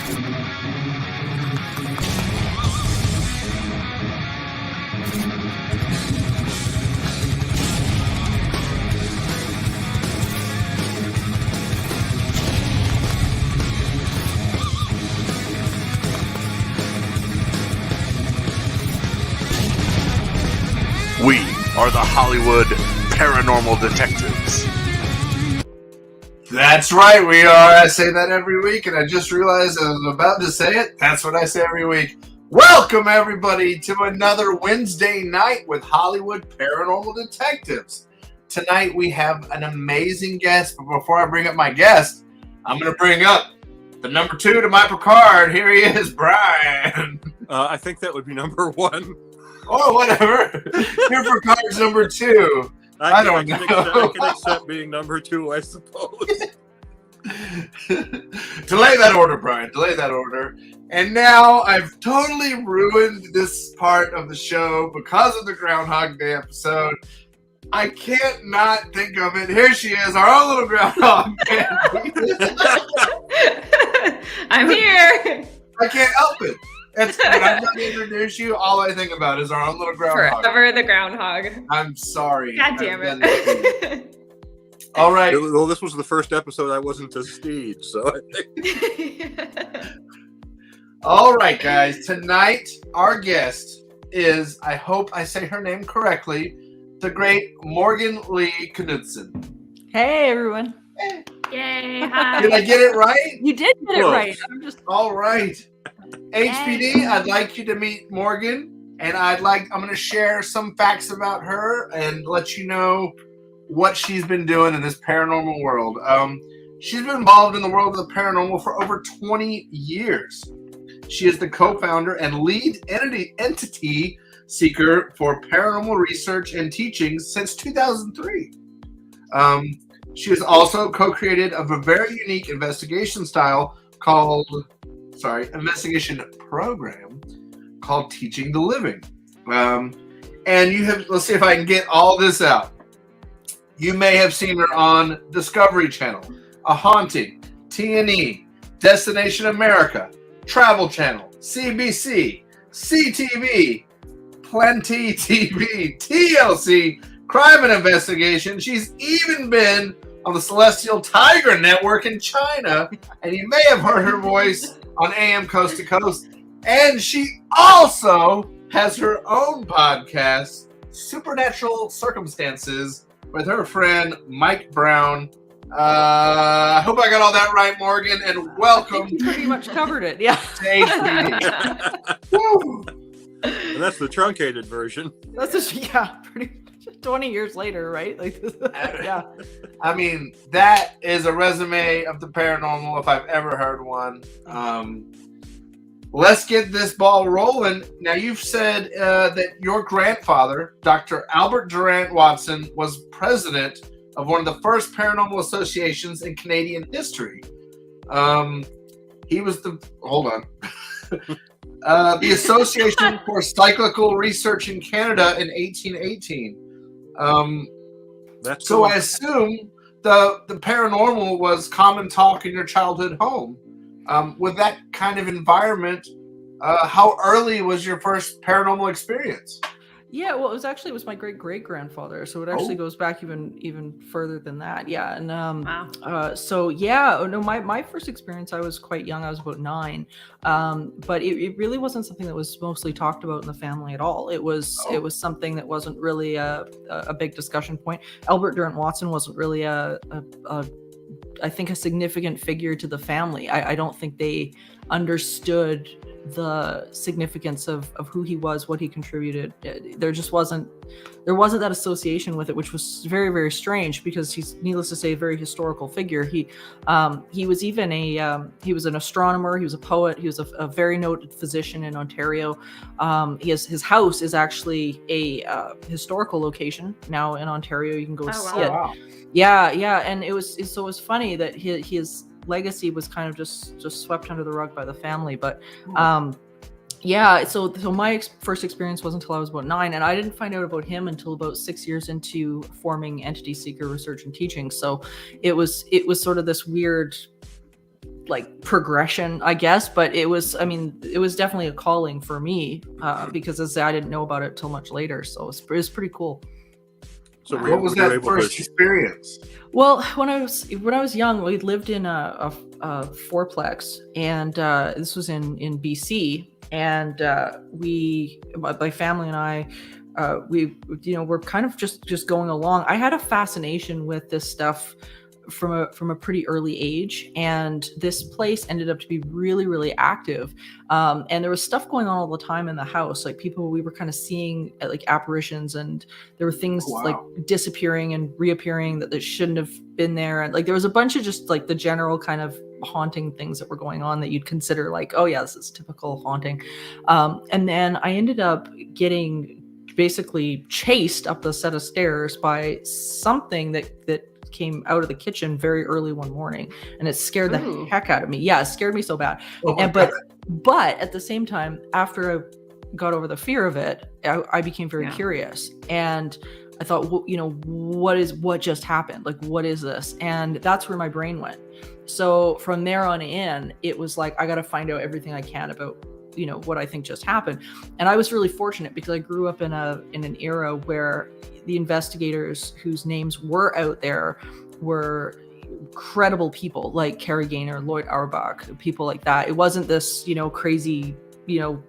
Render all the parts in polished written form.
We are the Hollywood Paranormal Detectives. That's right, we are. I say that every week, and I just realized I was about to say it. That's what I say every week. Welcome, everybody, to another Wednesday night with Hollywood Paranormal Detectives. Tonight, we have an amazing guest, but before I bring up my guest, I'm going to bring up the number 2 to my Picard. Here he is, Brian. I think that would be number 1. Or whatever. Your Picard's number 2. I don't know. I can accept being number 2, I suppose. Delay that order, Brian. Delay that order. And now I've totally ruined this part of the show because of the Groundhog Day episode. I can't not think of it. Here she is, our own little Groundhog Day. I'm here. I can't help it. It's, when I'm going to introduce you, all I think about is our own little groundhog. Forever the groundhog. I'm sorry. God damn it. All right. Well, this was the first episode I wasn't a steed, so I think. All right, guys. Tonight, our guest is, I hope I say her name correctly, the great Morgan Lee Knudsen. Hey, everyone. Yay, hi. Did I get it right? You did get it right. All right. HPD, I'd like you to meet Morgan, and I'm going to share some facts about her and let you know what she's been doing in this paranormal world. She's been involved in the world of the paranormal for over 20 years. She is the co-founder and lead entity seeker for paranormal research and teaching since 2003. She has also co-created a very unique investigation program called Teaching the Living. And you have, let's see if I can get all this out. You may have seen her on Discovery Channel, A Haunting, T&E, Destination America, Travel Channel, CBC, CTV, Plenty TV, TLC, Crime and Investigation. She's even been on the Celestial Tiger Network in China, and you may have heard her voice on AM Coast to Coast. And she also has her own podcast, Supernatural Circumstances, with her friend Mike Brown. I hope I got all that right, Morgan, and welcome. I think you pretty much covered it, yeah. To HPD. Woo! And that's the truncated version. That's just, yeah, pretty much 20 years later, right? Like, yeah. I mean, that is a resume of the paranormal if I've ever heard one. Let's get this ball rolling. Now, you've said that your grandfather, Dr. Albert Durant Watson, was president of one of the first paranormal associations in Canadian history. He was the Association for Cyclical Research in Canada in 1818. That's so cool. I assume the paranormal was common talk in your childhood home. With that kind of environment, how early was your first paranormal experience? Yeah, well, it was my great-great-grandfather, so it actually goes back even further than that. Yeah, and my first experience, I was quite young. I was about 9, but it really wasn't something that was mostly talked about in the family at all. It was something that wasn't really a big discussion point. Albert Durant Watson wasn't really I think a significant figure to the family. I don't think they understood the significance of who he was, what he contributed. There wasn't that association with it, which was very, very strange because he's, needless to say, a very historical figure. He was even he was an astronomer, he was a poet, he was a very noted physician in Ontario. His house is actually a historical location now in Ontario. You can go see it. Wow. Yeah, and it was funny that his legacy was kind of just swept under the rug by the family, but so my first experience wasn't until I was about 9, and I didn't find out about him until about 6 years into forming Entity Seeker Research and Teaching. So it was sort of this weird like progression, I guess, but it was definitely a calling for me, because as I said, I didn't know about it till much later, so it was pretty cool. So What was that first experience? Well, when I was young, we lived in a fourplex, and this was in BC, and my family and I, we're kind of just going along. I had a fascination with this stuff from a pretty early age, and this place ended up to be really, really active, and there was stuff going on all the time in the house, like we were kind of seeing like apparitions, and there were things like disappearing and reappearing that shouldn't have been there, and like there was a bunch of just like the general kind of haunting things that were going on that you'd consider like, oh yeah, this is typical haunting. And then I ended up getting basically chased up the set of stairs by something that came out of the kitchen very early one morning, and it scared the heck out of me. Yeah, it scared me so bad. But at the same time, after I got over the fear of it, I became very curious, and I thought, what just happened? Like, what is this? And that's where my brain went. So from there on in, it was like, I got to find out everything I can about what I think just happened. And I was really fortunate because I grew up in an era where the investigators whose names were out there were credible people, like Carrie Gaynor, Lloyd Auerbach, people like that. It wasn't this crazy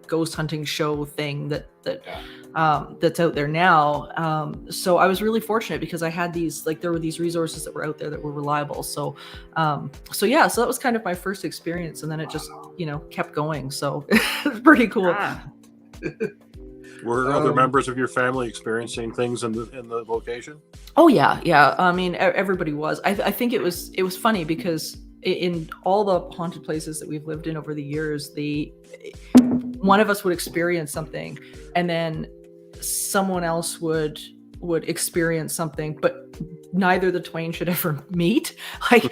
ghost hunting show thing that's out there now. So I was really fortunate because I had there were these resources that were out there that were reliable. So so that was kind of my first experience, and then it just kept going. So it's pretty cool. Were other members of your family experiencing things in the location? Oh yeah. I mean, everybody was. I think it was funny because in all the haunted places that we've lived in over the years, one of us would experience something, and then someone else would experience something, but neither the twain should ever meet. Like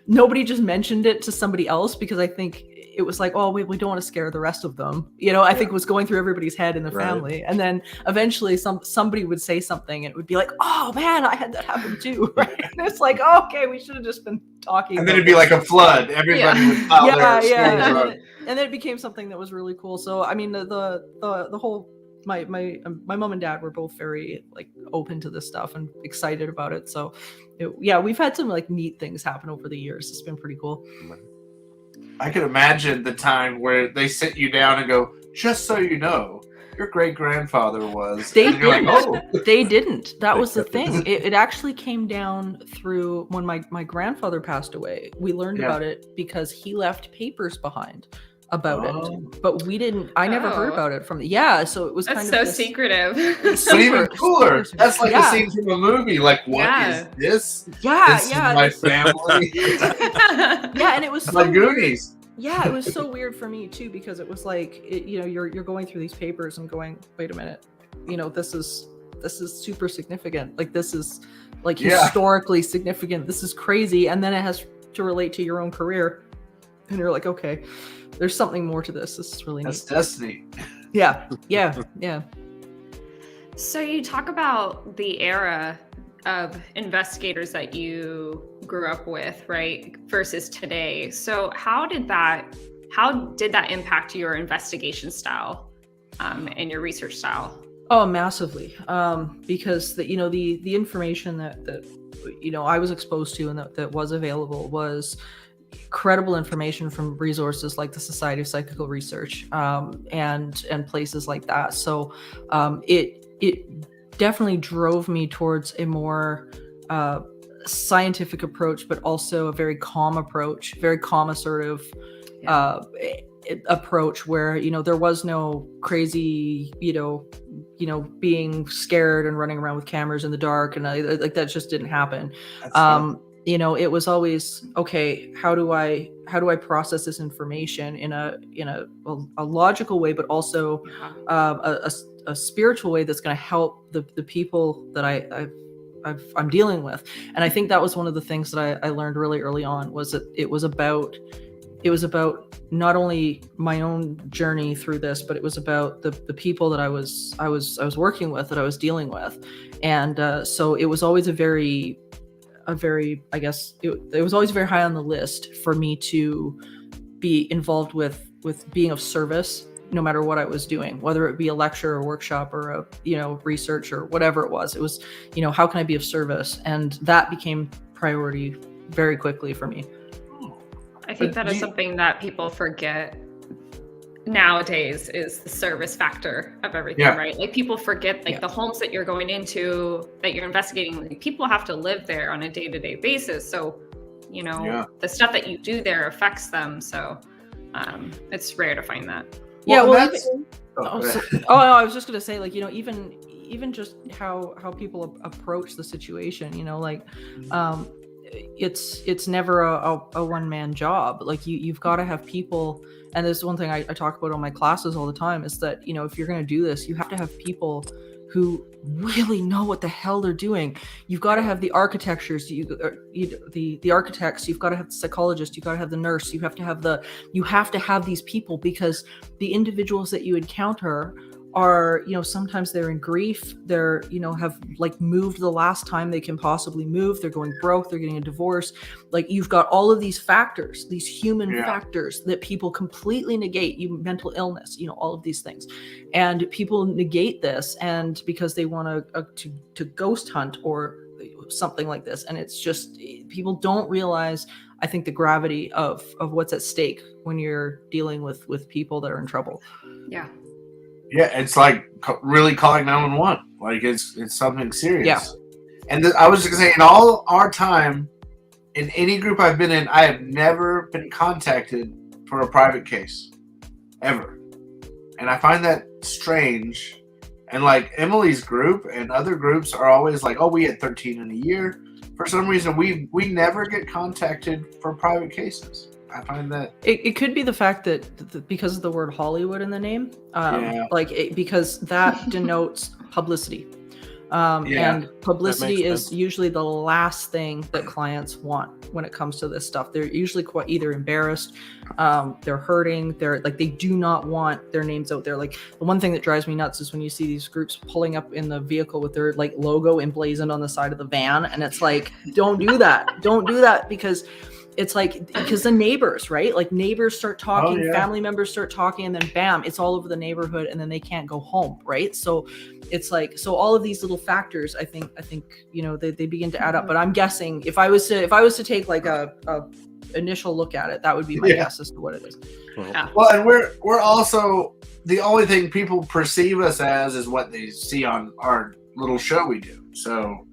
nobody just mentioned it to somebody else, because I think it was like, oh, we don't want to scare the rest of them. I think it was going through everybody's head in the family. And then eventually somebody would say something, and it would be like, oh man, I had that happen too. Right? And it's like, oh, okay, we should have just been talking. And then it'd be like a flood. Everybody would pile there. And then it became something that was really cool. So I mean, the whole my mom and dad were both very like open to this stuff and excited about it. So we've had some like neat things happen over the years. It's been pretty cool. I could imagine the time where they sit you down and go, just so you know, your great grandfather was. They didn't. Like, They didn't. That was the thing. It actually came down through when my grandfather passed away. We learned about it because he left papers behind about it, but we didn't. I never heard about it from. So it was that's kind so of secretive. But even cooler. That's like a scene from a movie. Like, what is this? This is my family. And it was my Goonies. Yeah, it was so weird for me too, because it was like, you're going through these papers and going, wait a minute, this is super significant. Like, this is like historically significant. This is crazy. And then it has to relate to your own career. And you're like, okay, there's something more to this. This is really neat. That's destiny. Yeah. So you talk about the era of investigators that you grew up with, right, versus today. So how did that impact your investigation style and your research style? Oh, massively. Because the information that I was exposed to and that was available was credible information from resources like the Society of Psychical Research, and places like that. So it definitely drove me towards a more scientific approach, but also a very calm approach, very calm, assertive approach where, there was no crazy, being scared and running around with cameras in the dark. And like that just didn't happen. It was always, okay, how do I process this information in a logical way, but also a spiritual way that's going to help the people that I'm dealing with. And I think that was one of the things that I learned really early on, was that it was about not only my own journey through this, but it was about the people that I was working with, that I was dealing with. And so it was always a very a very, I guess it was always very high on the list for me to be involved with being of service, no matter what I was doing, whether it be a lecture or workshop or a, research or whatever it was. It was, how can I be of service? And that became priority very quickly for me. I think that is something that people forget nowadays, is the service factor of everything, right? Like people forget, like the homes that you're going into, that you're investigating, like, people have to live there on a day-to-day basis. So, the stuff that you do there affects them. So it's rare to find that. Yeah, well, I was just gonna say, like, even just how people approach the situation, it's never a one-man job. Like you've got to have people, and there's one thing I talk about in my classes all the time, is that if you're going to do this, you have to have people who really know what the hell they're doing. You've got to have the architectures, the architects, you've got to have the psychologist, you've got to have the nurse, you have to have these people, because the individuals that you encounter are, sometimes they're in grief, they're, have like moved the last time they can possibly move, they're going broke, they're getting a divorce. Like you've got all of these factors, these human factors that people completely negate, mental illness, all of these things. And people negate this, and because they want to ghost hunt or something like this. And it's just, people don't realize, I think, the gravity of what's at stake when you're dealing with people that are in trouble. Yeah. Yeah, it's like really calling 911. Like it's something serious. Yeah. And I was just gonna say, in all our time, in any group I've been in, I have never been contacted for a private case, ever. And I find that strange. And like Emily's group and other groups are always like, oh, we had 13 in a year. For some reason, we never get contacted for private cases. I find that it could be the fact that because of the word Hollywood in the name, because that denotes publicity. And publicity is usually the last thing that clients want when it comes to this stuff. They're usually quite either embarrassed, they're hurting, they do not want their names out there. Like the one thing that drives me nuts is when you see these groups pulling up in the vehicle with their like logo emblazoned on the side of the van, and it's like, don't do that. Don't do that, because it's like, because the neighbors, right? Like neighbors start talking, family members start talking, and then bam, it's all over the neighborhood, and then they can't go home, right? So it's like, so all of these little factors, I think, they begin to add up. But I'm guessing if I was to take like a initial look at it, that would be my guess as to what it is. Yeah. Well, and we're also, the only thing people perceive us as is what they see on our little show we do. So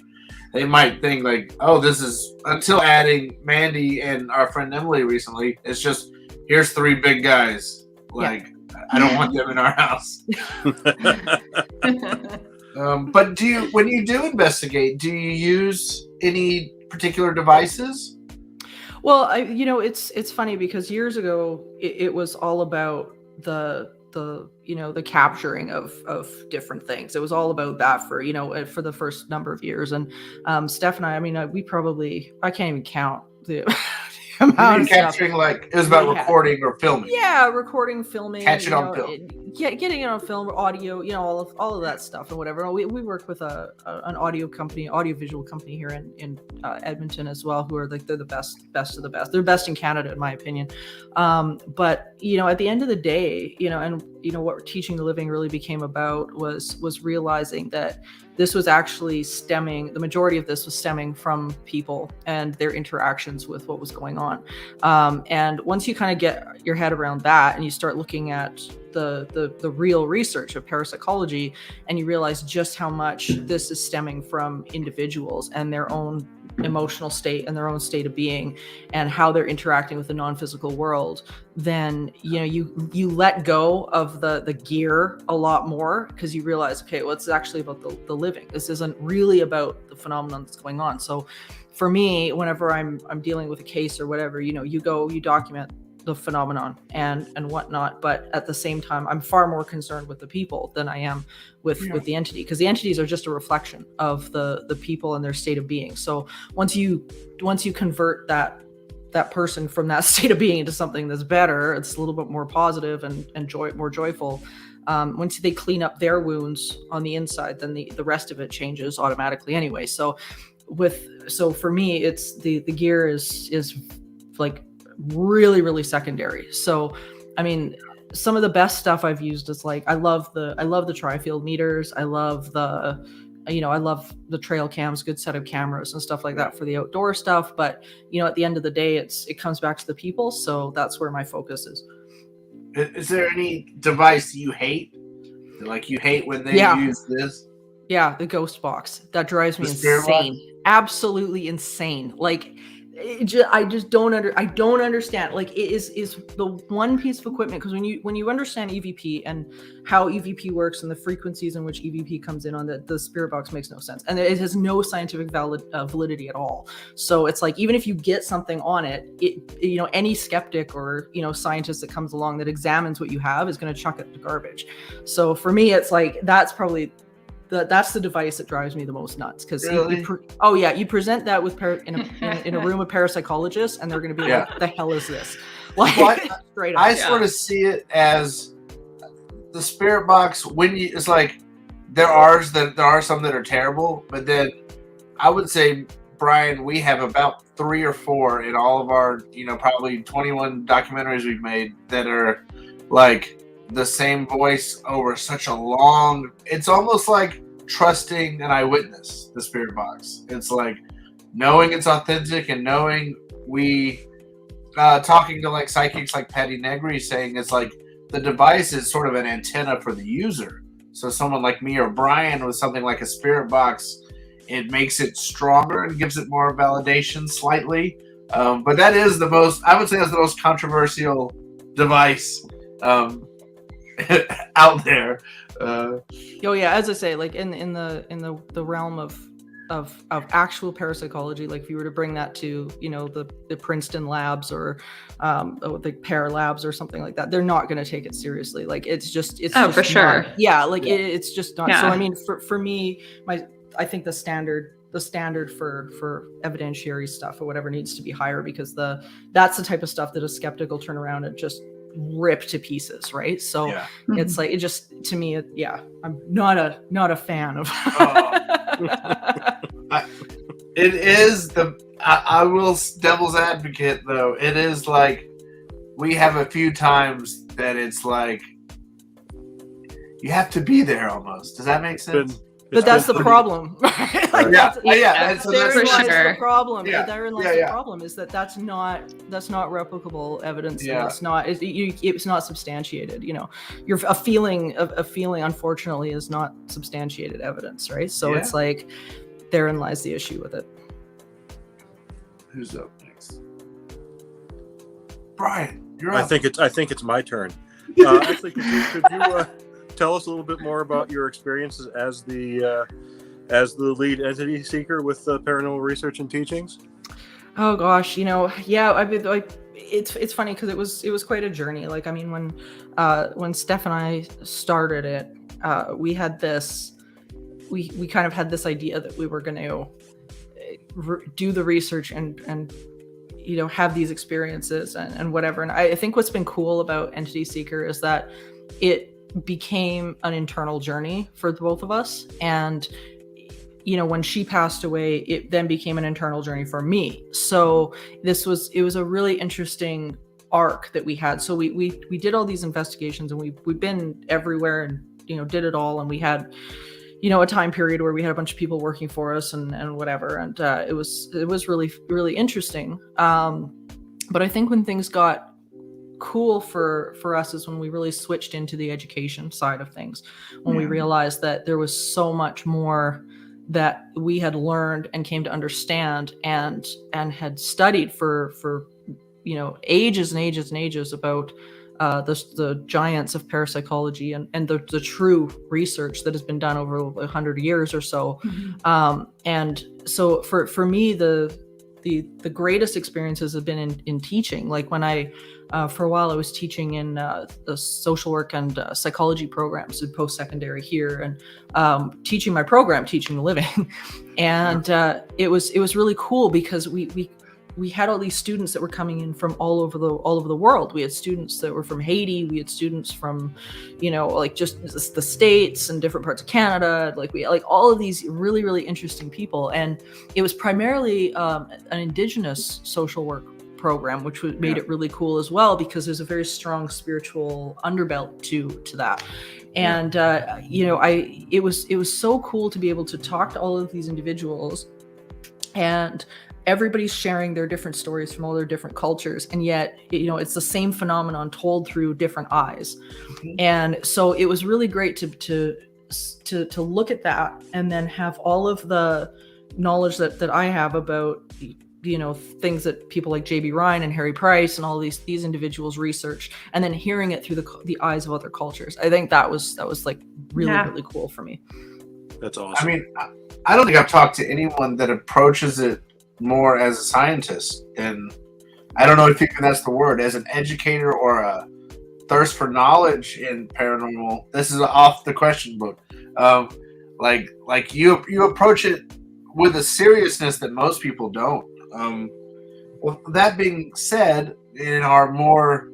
they might think like, oh, this is, until adding Mandy and our friend Emily recently, it's just, here's three big guys. Like, I don't want them in our house. But when you do investigate, do you use any particular devices? Well, it's funny because years ago it was all about the capturing of different things. It was all about that for the first number of years. And Steph and I can't even count the amount of capturing, like it was about recording or filming. Yeah, recording, filming, catch it on film. Getting it on film, audio, all of that stuff and whatever. We work with an audiovisual company here in Edmonton as well, who are like, they're the best of the best. They're best in Canada, in my opinion. But at the end of the day, and what Teaching the Living really became about was realizing that this was actually the majority of this was stemming from people and their interactions with what was going on. And once you kind of get your head around that and you start looking at the real research of parapsychology, and you realize just how much this is stemming from individuals and their own emotional state and their own state of being and how they're interacting with the non-physical world, then you let go of the gear a lot more, because you realize, okay, well, it's actually about the living. This isn't really about the phenomenon that's going on. So for me, whenever I'm dealing with a case or whatever, you document the phenomenon and whatnot, but at the same time, I'm far more concerned with the people than I am with the entity, because the entities are just a reflection of the people and their state of being. So once you convert that person from that state of being into something that's better, it's a little bit more positive and more joyful. Once they clean up their wounds on the inside, then the rest of it changes automatically anyway. So so for me, it's the gear is like really, really secondary. So, I mean, some of the best stuff I've used is like, I love the tri-field meters. I love the trail cams, good set of cameras and stuff like that for the outdoor stuff. But, at the end of the day, it comes back to the people. So that's where my focus is. Is there any device you hate? Like you hate when they use this? Yeah, the ghost box. That drives me The spirit insane. Absolutely insane. Like, I just don't understand. Like, it is the one piece of equipment, because when you understand EVP and how EVP works and the frequencies in which EVP comes in on the spirit box makes no sense, and it has no scientific validity at all. So it's like, even if you get something on it, any skeptic or scientist that comes along that examines what you have is going to chuck it to garbage. So for me, it's like, that's probably that's the device that drives me the most nuts, because you present that with in a room of parapsychologists, and they're going to be like, "The hell is this?" Like, straight up. I sort of see it as the spirit box. It's like there are some that are terrible, but then I would say, Brian, we have about 3 or 4 in all of our probably 21 documentaries we've made that are like the same voice over such a long. It's almost like trusting an eyewitness, the spirit box. It's like knowing it's authentic, and knowing talking to like psychics like Patty Negri, saying it's like the device is sort of an antenna for the user. So someone like me or Brian with something like a spirit box, it makes it stronger and gives it more validation slightly. But that is I would say that's the most controversial device out there. As I say, like in the realm of actual parapsychology, like if you were to bring that to the Princeton labs or the Pear labs or something like that, they're not going to take it seriously. Like it's just for sure. It's just not. Yeah. So I mean, for me, I think the standard for evidentiary stuff or whatever needs to be higher, because that's the type of stuff that a skeptic will turn around and just rip to pieces, right? So it's like, it just, to me, I'm not a fan of. It is I will devil's advocate though. It is like, we have a few times that it's like you have to be there almost. Does that make sense? But that's the problem. Therein lies the problem. Yeah. Therein lies the problem, is that's not replicable evidence. Yeah. And it's not substantiated. A feeling unfortunately is not substantiated evidence, right? So it's like, therein lies the issue with it. Who's up next? Brian, you're up. I think it's my turn. Actually, could you tell us a little bit more about your experiences as the lead entity seeker with paranormal research and teachings? Oh gosh, I've been like, it's funny because it was quite a journey. Like, I mean, when Steph and I started it, we had this. We kind of had this idea that we were going to do the research and have these experiences and whatever. And I think what's been cool about Entity Seeker is that it became an internal journey for the both of us. And when she passed away, it then became an internal journey for me. So it was a really interesting arc that we had. So we did all these investigations, and we've been everywhere and did it all, and we had a time period where we had a bunch of people working for us and whatever, and it was really, really interesting. But I think when things got cool for us is when we really switched into the education side of things, when we realized that there was so much more that we had learned and came to understand and had studied for ages and ages and ages about the giants of parapsychology and the true research that has been done over 100 years or so. And so for me, the greatest experiences have been in teaching. Like when for a while I was teaching in the social work and psychology programs in post-secondary here, and teaching my program, Teaching the Living. And it was really cool because we we had all these students that were coming in from all over the world. We had students that were from Haiti. We had students from, like just the States and different parts of Canada. Like we like all of these really, really interesting people. And it was primarily an Indigenous social work program, which made it really cool as well, because there's a very strong spiritual underbelly to that. And it was so cool to be able to talk to all of these individuals, and everybody's sharing their different stories from all their different cultures, and yet it's the same phenomenon told through different eyes. And so it was really great to look at that, and then have all of the knowledge that I have about things that people like J.B. Ryan and Harry Price and all these individuals researched, and then hearing it through the eyes of other cultures. I think that was like really, really cool for me. That's awesome. I mean, I don't think I've talked to anyone that approaches it more as a scientist, and I don't know if even that's the word, as an educator or a thirst for knowledge in paranormal. This is off the question book. Like you approach it with a seriousness that most people don't. Well, that being said, in our more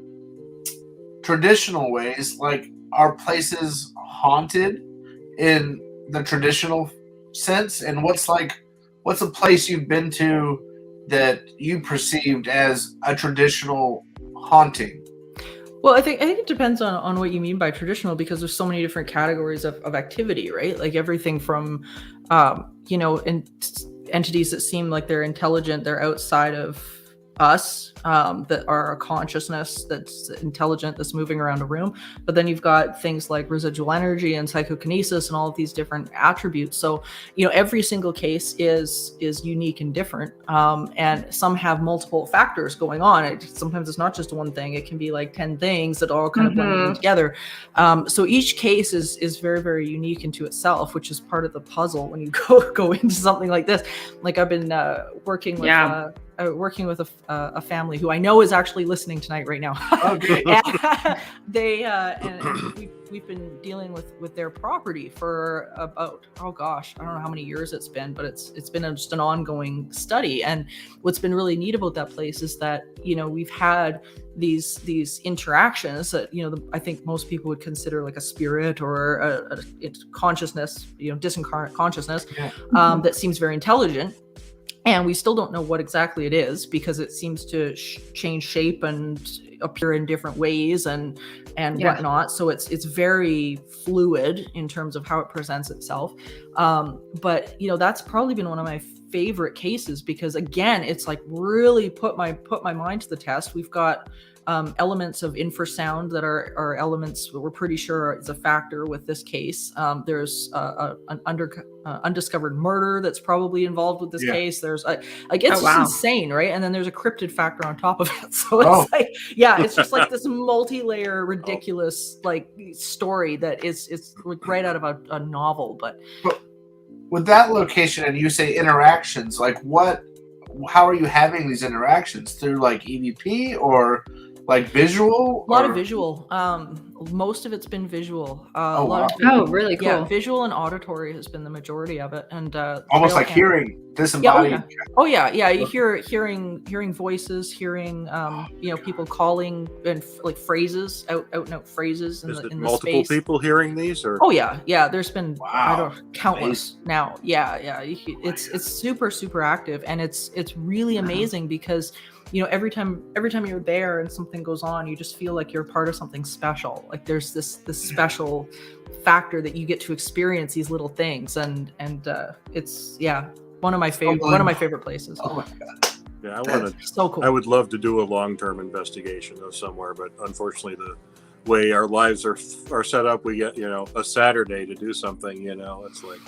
traditional ways, like, are places haunted in the traditional sense? And what's a place you've been to that you perceived as a traditional haunting? Well, I think it depends on what you mean by traditional, because there's so many different categories of activity, right? Like everything from entities that seem like they're intelligent, they're outside of us, that are a consciousness that's intelligent, that's moving around a room. But then you've got things like residual energy and psychokinesis and all of these different attributes. So every single case is unique and different, and some have multiple factors going on. Sometimes it's not just one thing, it can be like 10 things that all kind of blend in together. So each case is very, very unique into itself, which is part of the puzzle when you go into something like this. Like I've been working with a family who I know is actually listening tonight right now. Okay. And we've been dealing with their property for about, oh gosh, I don't know how many years it's been, but it's been just an ongoing study. And what's been really neat about that place is that we've had these interactions that I think most people would consider like a spirit or a consciousness, disincarnate consciousness, that seems very intelligent. And we still don't know what exactly it is, because it seems to change shape and appear in different ways and whatnot. So it's very fluid in terms of how it presents itself. But that's probably been one of my favorite cases, because again, it's like really put my mind to the test. We've got elements of infrasound that are elements that we're pretty sure is a factor with this case. There's an undiscovered murder that's probably involved with this case. There's it's just insane, right? And then there's a cryptid factor on top of it. So it's it's just like this multi-layer ridiculous like story that it's right out of a novel. But with that location, and you say interactions, like how are you having these interactions? Through like EVP or like visual? A lot of visual. Most of it's been visual. Really cool. Yeah, visual and auditory has been the majority of it, and almost like hearing disembodied. Yeah. You hearing voices, hearing people calling and like phrases, out and out phrases in the multiple space. People hearing these, or there's been countless now. It's super, super active, and it's really amazing because every time you're there and something goes on, you just feel like you're part of something special. Like there's this special factor that you get to experience these little things, and it's one of my favorite places. Oh my god! Yeah, so cool. I would love to do a long-term investigation though somewhere, but unfortunately the way our lives are set up, we get a Saturday to do something. It's like.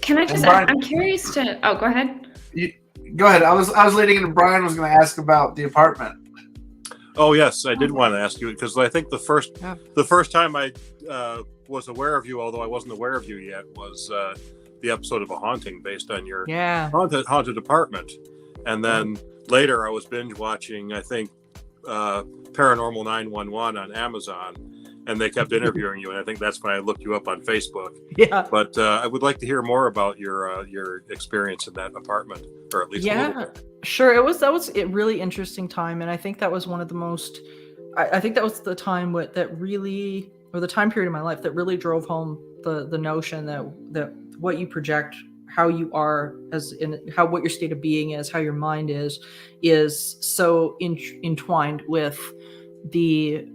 Can I just? I'm curious to. Oh, go ahead. Go ahead. I was leading into Brian was going to ask about the apartment. Oh yes, I did want to ask you, because I think the first time I was aware of you, although I wasn't aware of you yet, was the episode of A Haunting based on your haunted apartment, and then later I was binge watching, I think, Paranormal 911 on Amazon, and they kept interviewing you, and I think that's when I looked you up on Facebook. Yeah. But I would like to hear more about your experience in that apartment, or at least a little bit. Sure. That was a really interesting time, and I think that was one of the most. I think that was the time that really, or the time period in my life that really drove home the notion that what you project, how you are what your state of being is, how your mind is so entwined with the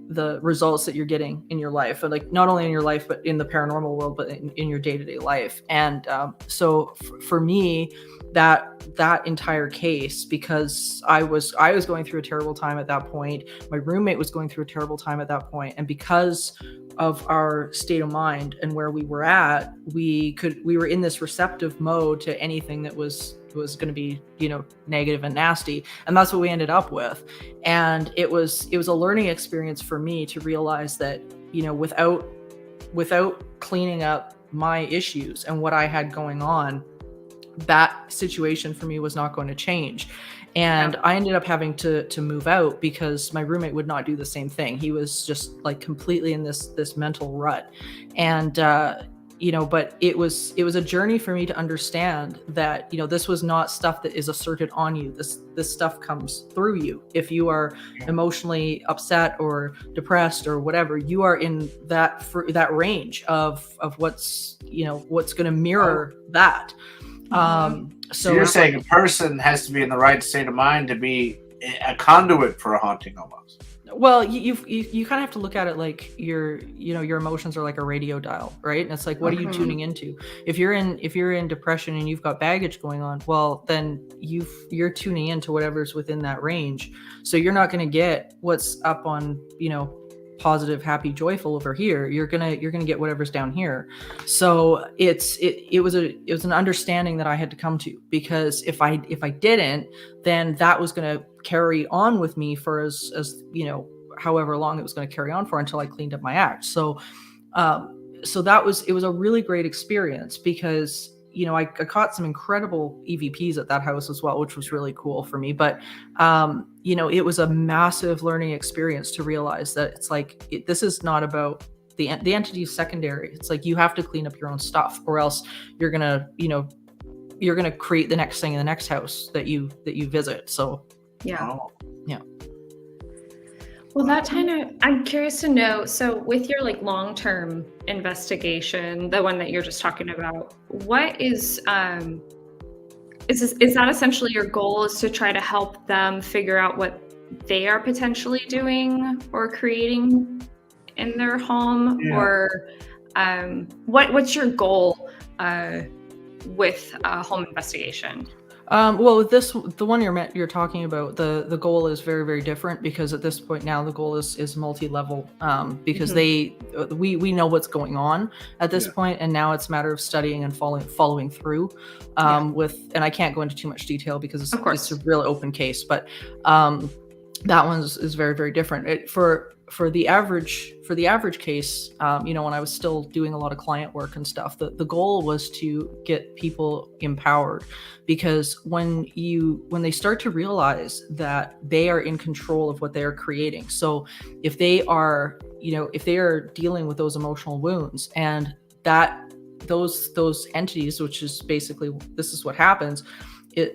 results that you're getting in your life, and like not only in your life but in the paranormal world, but in your day-to-day life. And so for me, that entire case, because I was going through a terrible time at that point, my roommate was going through a terrible time at that point, and because of our state of mind and where we were at, we were in this receptive mode to anything that was going to be, negative and nasty, and that's what we ended up with. And it was a learning experience for me to realize that, without cleaning up my issues and what I had going on, that situation for me was not going to change. And I ended up having to move out because my roommate would not do the same thing. He was just like completely in this mental rut. And but it was a journey for me to understand that, this was not stuff that is asserted on you. This stuff comes through you. If you are emotionally upset or depressed or whatever, you are in that range of what's going to mirror that. So you're saying a person has to be in the right state of mind to be a conduit for a haunting, almost. Well, you kind of have to look at it like your emotions are like a radio dial, right? And it's like, what are you tuning into? If you're in depression and you've got baggage going on, well, then you're tuning into whatever's within that range. So you're not going to get what's up on, positive, happy, joyful over here. You're gonna get whatever's down here. So it was an understanding that I had to come to, because if I didn't, then that was gonna carry on with me for as however long it was going to carry on for, until I cleaned up my act. So it was a really great experience, because I caught some incredible EVPs at that house as well, which was really cool for me. But, it was a massive learning experience to realize that it's like, this is not about the entity is secondary. It's like, you have to clean up your own stuff, or else you're going to create the next thing in the next house that you visit. So, yeah. Yeah. Well, I'm curious to know, so with your long-term investigation, the one that you're just talking about, what is that essentially your goal, is to try to help them figure out what they are potentially doing or creating in their home? Yeah. Or what's your goal with a home investigation? Well, with the one you're talking about, the goal is very, very different, because at this point now the goal is multi-level, because we know what's going on at this point, and now it's a matter of studying and following through and I can't go into too much detail because it's a real open case, but that one is very, very different. For the average case, when I was still doing a lot of client work and stuff, the goal was to get people empowered, because when they start to realize that they are in control of what they are creating. So if they are dealing with those emotional wounds, and that those entities, which is basically, this is what happens,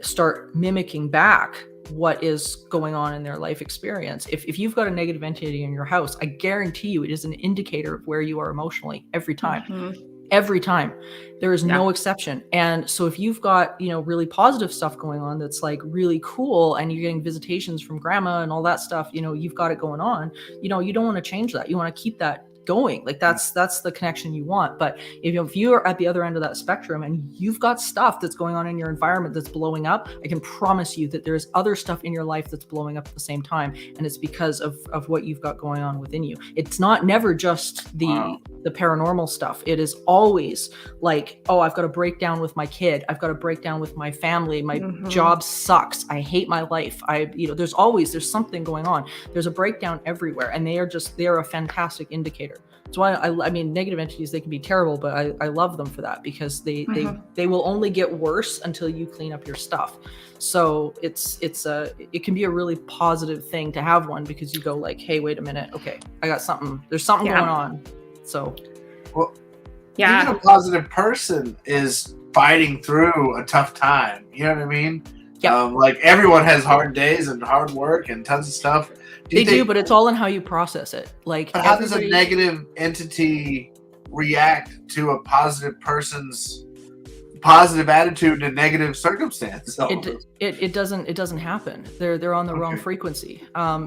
start mimicking back what is going on in their life experience. If you've got a negative entity in your house, I guarantee you it is an indicator of where you are emotionally every time. Mm-hmm. Every time. There is no exception. And so if you've got, really positive stuff going on that's like really cool, and you're getting visitations from grandma and all that stuff, you've got it going on, you don't want to change that. You want to keep that going. Like that's the connection you want. But if you're at the other end of that spectrum and you've got stuff that's going on in your environment that's blowing up, I can promise you that there's other stuff in your life that's blowing up at the same time, and it's because of what you've got going on within you. It's never just the paranormal stuff. It is always like, oh, I've got a breakdown with my kid, I've got a breakdown with my family, my job sucks, I hate my life, there's something going on. There's a breakdown everywhere, and they are a fantastic indicator. later. That's why I mean, negative entities, they can be terrible, but I love them for that, because they will only get worse until you clean up your stuff. So it can be a really positive thing to have one, because you go like, hey, wait a minute, okay, there's something going on. So, well, even a positive person is fighting through a tough time. You know what I mean? Yeah. Like everyone has hard days and hard work and tons of stuff. They do, but it's all in how you process it. Like, but how does a negative entity react to a positive person's positive attitude in a negative circumstance? It doesn't happen. They're on the wrong frequency.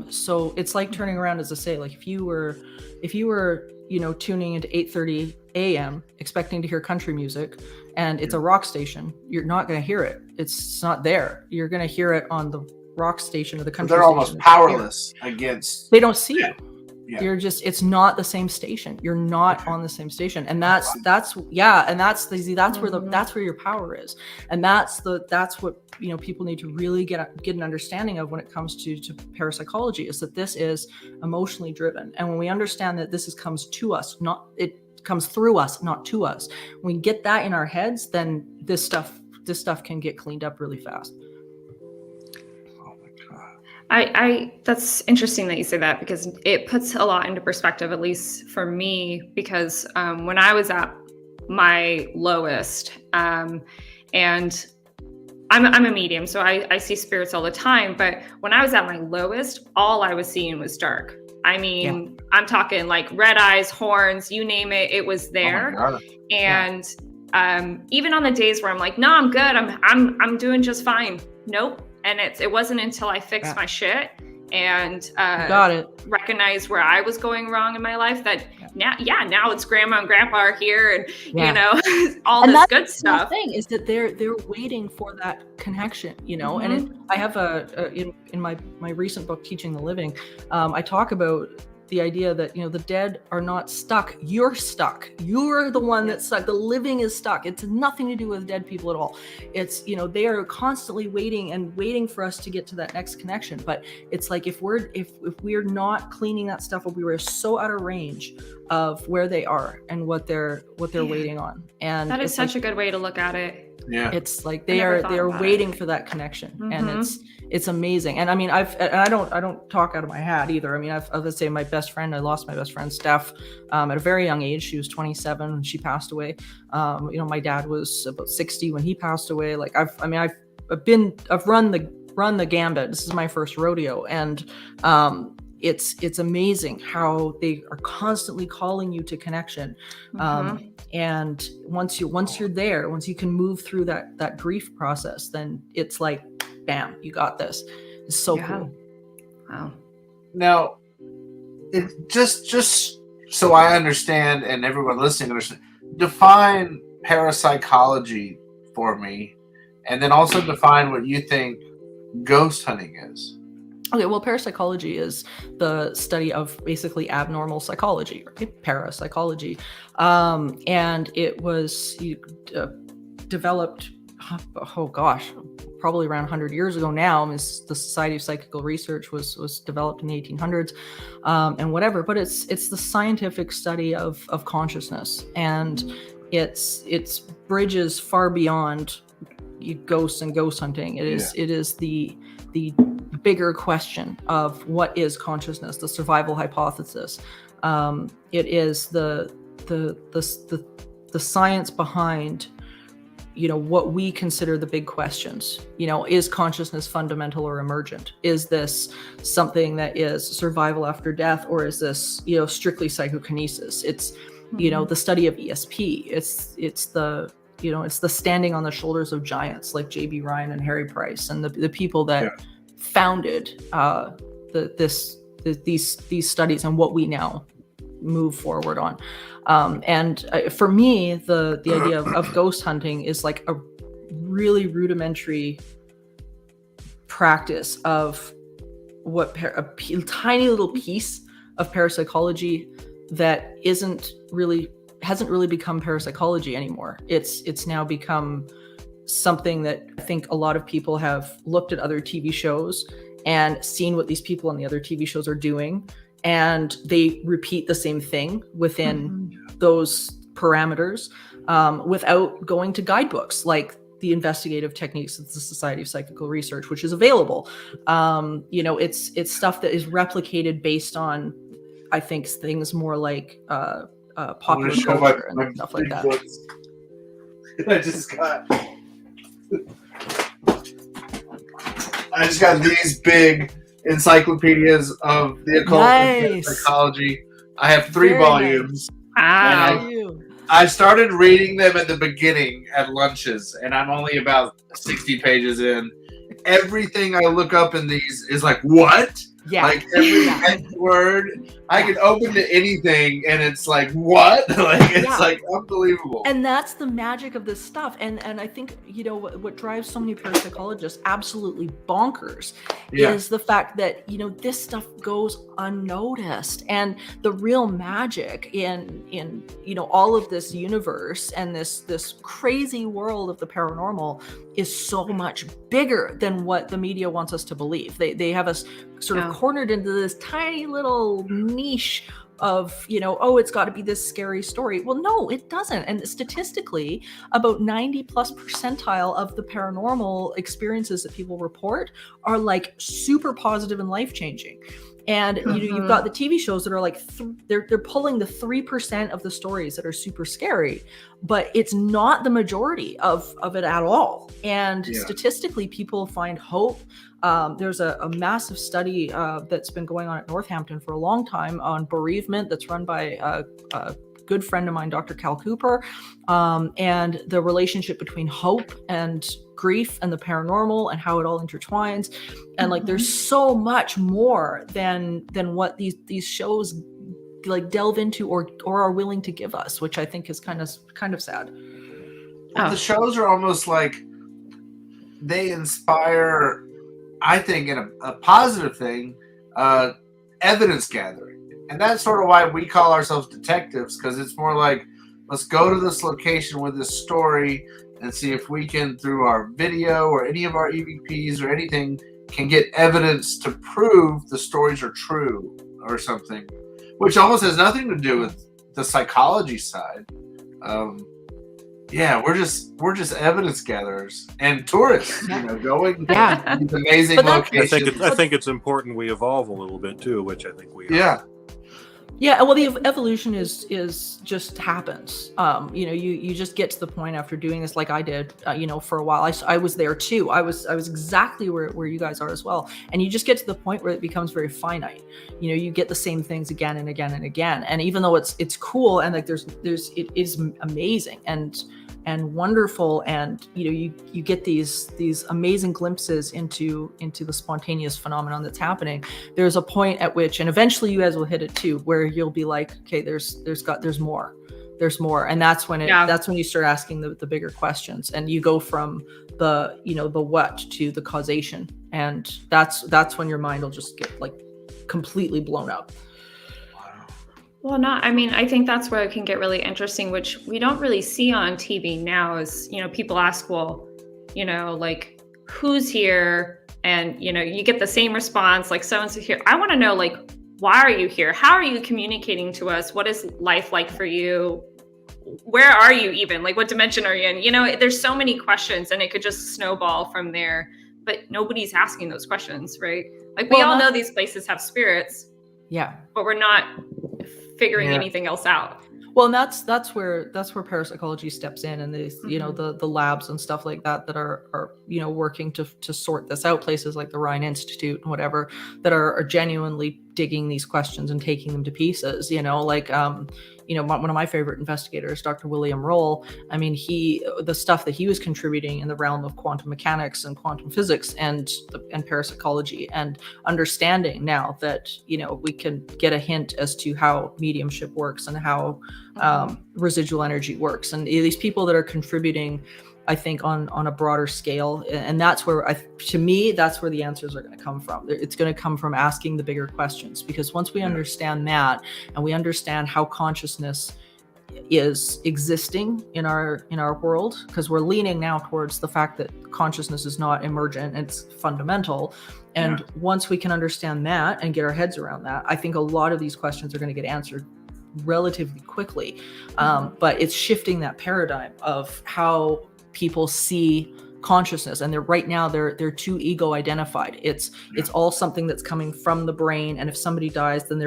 So it's like turning around, as I say, like if you were tuning into 8:30 a.m. expecting to hear country music, and it's a rock station, you're not going to hear it. It's not there. You're going to hear it on the rock station or the country. They're almost powerless against. They don't see you. Yeah. You're just, it's not the same station. You're not on the same station. And that's where your power is. And that's what, people need to really get an understanding of when it comes to parapsychology, is that this is emotionally driven. And when we understand that this comes to us, it comes through us, not to us. When we get that in our heads, then this stuff can get cleaned up really fast. I that's interesting that you say that, because it puts a lot into perspective, at least for me, because when I was at my lowest, and I'm a medium, so I see spirits all the time, but when I was at my lowest, all I was seeing was dark. I mean, I'm talking like red eyes, horns, you name it, it was there. Oh, and even on the days where I'm like, no, I'm good, I'm doing just fine. Nope. And it wasn't until I fixed my shit and recognized where I was going wrong in my life that now it's grandma and grandpa are here, and all this good stuff. The thing is that they're waiting for that connection, and I have in my recent book, Teaching the Living, I talk about the idea that, the dead are not stuck. You're stuck. You're the one that's stuck. The living is stuck. It's nothing to do with dead people at all. It's, they are constantly waiting for us to get to that next connection. But it's like, if we're not cleaning that stuff up, we were so out of range of where they are and what they're waiting on. And that is such a good way to look at it. Yeah, it's like they are waiting for that connection, and it's amazing. And I mean, I don't talk out of my hat either. I mean, let's say I lost my best friend Steph at a very young age. She was 27 when she passed away. My dad was about 60 when he passed away. Like I've run the gambit. This is my first rodeo, and it's amazing how they are constantly calling you to connection. And once you're there, once you can move through that grief process, then it's like, bam, you got this. It's so cool. Wow. Now, it just so I understand, and everyone listening understand, define parapsychology for me, and then also define what you think ghost hunting is. Okay, well, parapsychology is the study of basically abnormal psychology, right? Parapsychology. And it was developed, probably around 100 years ago now. The Society of Psychical Research was developed in the 1800s, and whatever. But it's the scientific study of consciousness, and it's bridges far beyond ghosts and ghost hunting. It is the bigger question of what is consciousness, the survival hypothesis. It is the science behind, what we consider the big questions. Is consciousness fundamental or emergent? Is this something that is survival after death, or is this, strictly psychokinesis? It's, the study of ESP. It's the standing on the shoulders of giants like J.B. Ryan and Harry Price, and the people that founded these studies and what we now move forward on. And for me, the idea of ghost hunting is like a really rudimentary practice of what a tiny little piece of parapsychology that hasn't really become parapsychology anymore. It's now become something that I think a lot of people have looked at other TV shows and seen what these people on the other TV shows are doing, and they repeat the same thing within those parameters without going to guidebooks like the investigative techniques of the Society of Psychical Research, which is available. It's stuff that is replicated based on, I think, things more like popular culture and stuff like that. Books. I just got these big encyclopedias of the occult and psychology. I have 3 volumes. Wow. I started reading them at the beginning at lunches, and I'm only about 60 pages in. Everything I look up in these is like, what? Yeah. Like every word, I can open to anything, and it's like, what? Like it's like unbelievable. And that's the magic of this stuff. And I think what drives so many parapsychologists absolutely bonkers is the fact that this stuff goes unnoticed, and the real magic in all of this universe and this crazy world of the paranormal is so much bigger than what the media wants us to believe. They have us sort of cornered into this tiny little niche of, it's got to be this scary story. Well, no, it doesn't. And statistically, about 90+% of the paranormal experiences that people report are like super positive and life-changing. And you've got the TV shows that are like they're pulling the 3% of the stories that are super scary, but it's not the majority of it at all. And statistically, people find hope. There's a massive study that's been going on at Northampton for a long time on bereavement that's run by a good friend of mine, Dr. Cal Cooper, and the relationship between hope and grief and the paranormal and how it all intertwines. And like there's so much more than what these shows like delve into or are willing to give us, which I think is kind of sad. The shows are almost like they inspire, I think, in a positive thing, evidence gathering. And that's sort of why we call ourselves detectives, because it's more like, let's go to this location with this story and see if we can, through our video or any of our EVPs or anything, can get evidence to prove the stories are true or something, which almost has nothing to do with the psychology side. We're just evidence gatherers and tourists, going to these amazing locations. I think it's important we evolve a little bit too, which I think we are. Yeah, well, the evolution is just happens. You just get to the point after doing this, like I did, for a while. I was there too. I was exactly where you guys are as well. And you just get to the point where it becomes very finite. You get the same things again and again and again. And even though it's cool and like it is amazing and wonderful, and you get these amazing glimpses into the spontaneous phenomenon that's happening. There's a point at which, and eventually you guys will hit it too, where you'll be like, okay, there's more, and that's when that's when you start asking the bigger questions, and you go from the the what to the causation, and that's when your mind will just get like completely blown up. Well, I think that's where it can get really interesting, which we don't really see on TV now is, people ask, well, like who's here? And, you get the same response, like someone's here. I want to know, like, why are you here? How are you communicating to us? What is life like for you? Where are you even? Like, what dimension are you in? There's so many questions, and it could just snowball from there, but nobody's asking those questions, right? Like we all know these places have spirits. Yeah. But we're not figuring anything else out. Well, and that's where parapsychology steps in, and these the labs and stuff like that are working to sort this out. Places like the Rhine Institute and whatever that are genuinely digging these questions and taking them to pieces. One of my favorite investigators, Dr. William Roll. I mean, the stuff that he was contributing in the realm of quantum mechanics and quantum physics and parapsychology, and understanding now that we can get a hint as to how mediumship works and how residual energy works, and these people that are contributing, I think, on a broader scale. And that's where, to me, that's where the answers are going to come from. It's going to come from asking the bigger questions, because once we understand that, and we understand how consciousness is existing in our world, because we're leaning now towards the fact that consciousness is not emergent, it's fundamental. And once we can understand that and get our heads around that, I think a lot of these questions are going to get answered relatively quickly. But it's shifting that paradigm of how people see consciousness, and they're too ego identified. It's all something that's coming from the brain, and if somebody dies, then